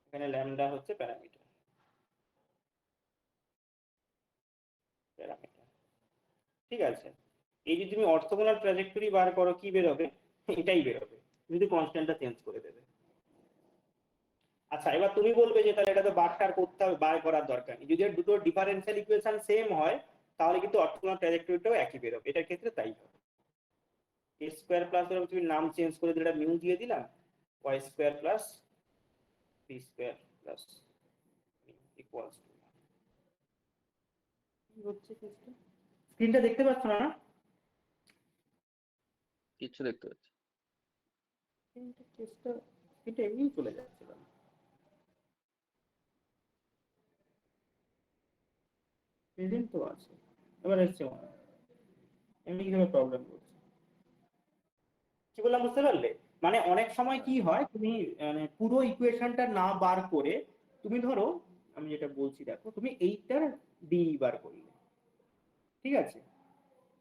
এখানে ল্যামডা হচ্ছে প্যারামিটার। প্যারামিটার ঠিক আছে। এই যে তুমি অর্থোগোনাল ট্র্যাজেক্টরি বার করো, কি বেরোবে? এটাই বেরোবে, যদি কনস্ট্যান্টটা চেঞ্জ করে দেবে। আচ্ছা, এবার তুমি বলবে যে তাহলে এটা তো বারটার করতে হবে, বার করার দরকার নেই। যদি দুটো ডিফারেন্সিয়াল ইকুয়েশন সেম হয় তাহলে কিন্তু অর্থোগোনাল ট্র্যাজেক্টরিটাও একই বেরোবে। এটার ক্ষেত্রে তাই হবে। এ স্কোয়ার প্লাস, তুমি নাম চেঞ্জ করে দিলে, মিউ দিয়ে দিলাম, y square plus b square plus equals to, কি হচ্ছে কেসটা? স্ক্রিনটা দেখতে পাচ্ছ না? কিছু দেখতে পাচ্ছি। স্ক্রিনটা কেসটা, স্ক্রিনটা এমনি চলে যাচ্ছে। প্রেজেন্ট তো আছে, এবার এসছে মনে হয়। এমনি কিভাবে প্রবলেম করছে, কি বললাম বুঝতে পারলে? মানে অনেক সময় কি হয়, তুমি মানে পুরো ইকুয়েশনটা না বার করে, তুমি ধরো আমি যেটা বলছি দেখো, তুমি এইটার ডি বার করলে, ঠিক আছে,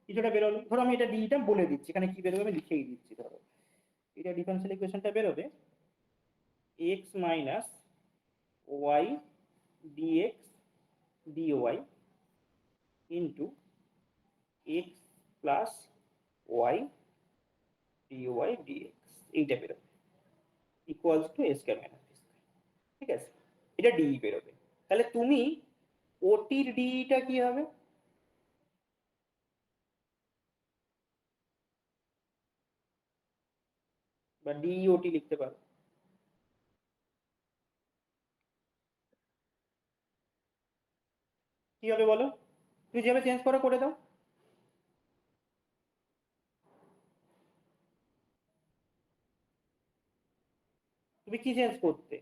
কিছুটা বেরোলো। ধরো আমি এটা ডিটা বলে দিচ্ছি, এখানে কি বেরোবে আমি লিখেই দিচ্ছি। ধরো এটা ডিফারেন্সিয়াল ইকুয়েশনটা বেরোবে x minus y d x d y into x plus y d y d x, এইটা বেরোবে equals to a square minus b square. ঠিক আছে, এটা ডিই বেরোবে। তাহলে তুমি ওটির ডিইটা কি হবে? বা ডিই ওটি লিখতে পারো, কি হবে বলো? তুমি যেভাবে চেঞ্জ করো করে দাও। তুমি কি চেঞ্জ করতে?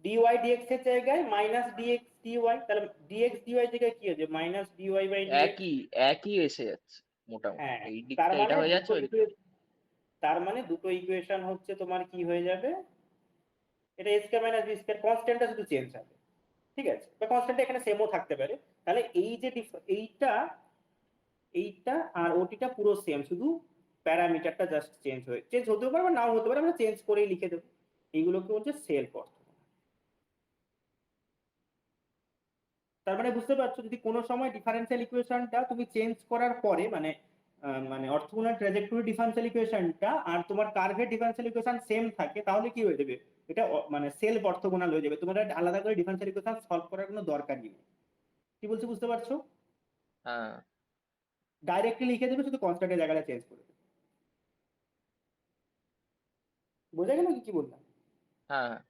ডিওয়াই ডিএক্স এর জায়গায় মাইনাস ডিএক্স ডিওয়াই, তাহলে ডিএক্স ডিওয়াই জায়গায় কি হচ্ছে? Minus d y by d x. একই একই এসে যাচ্ছে মোটামুটি, হ্যাঁ, এই তার দিকটা এটা মানে হয়ে যাচ্ছে, দুটো ওই দিকটা। ইকুয়েশন, তার মানে দুটো ইকুয়েশন হচ্ছে তোমার কি হয়ে যাবে, এটা এ স্কয়ার মাইনাস বি স্কয়ার, কনস্ট্যান্টটা শুধু চেঞ্জ হবে। ঠিক আছে, বা কনস্ট্যান্ট এখানে সেমও থাকতে পারে। তাহলে এই যে এইটা, এইটা আর ওটিটা পুরো সেম, শুধু প্যারামিটারটা জাস্ট চেঞ্জ হতে পারে বা নাও হতে পারে, আমরা চেঞ্জ করেই লিখে দেবো। এইগুলোকে বলছে সেলফ অর্থোগোনাল। তার মানে বুঝতে পারছো, যদি কোনো সময় ডিফারেন্সিয়াল ইকুয়েশনটা তুমি চেঞ্জ করার পরে, মানে মানে অর্থোগোনাল ট্র্যাজেক্টরি ডিফারেন্সিয়াল ইকুয়েশনটা আর তোমার কার্ভের ডিফারেন্সিয়াল ইকুয়েশন সেম থাকে, তাহলে কি হয়ে যাবে? এটা মানে সেলফ অর্থোগোনাল হয়ে যাবে। তোমার আলাদা করে ডিফারেন্সিয়াল ইকুয়েশন সলভ করার কোনো দরকারই নেই। কি বলছি বুঝতে পারছো? হ্যাঁ ডাইরেক্টলি লিখে দেবে, শুধু কনস্ট্যান্টের জায়গাটা চেঞ্জ করে দেবে। বোঝা গেল কি কি বললাম? হ্যাঁ হ্যাঁ।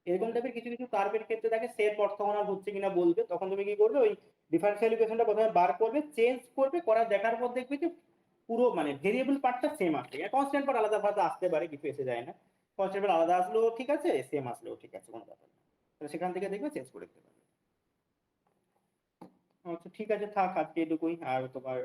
এরকম টাইপের কিছু কিছু কার্ভের ক্ষেত্রে তাকে সেলফ অর্থোগোনাল হচ্ছে কিনা বলবে, তখন তুমি কি করবে, ওই ডিফারেন্সিয়াল ইকুয়েশনটা প্রথমে বার করবে, চেঞ্জ করবে, করার দেখার পর দেখবে যে পুরো মানে ভেরিয়েবল পার্টটা সেম আসছে। কনস্ট্যান্ট পার্ট আলাদা আলাদা আসতে পারে, কিছু এসে যায় না। কনস্ট্যান্ট পার্ট আলাদা আসলেও ঠিক আছে, সেম আসলেও ঠিক আছে, কোনো ব্যাপার না। তাহলে সেখান থেকে দেখবে চেঞ্জ করে দিতে পারবে। আচ্ছা ঠিক আছে, থাক আজকে এটুকুই। আর তোমার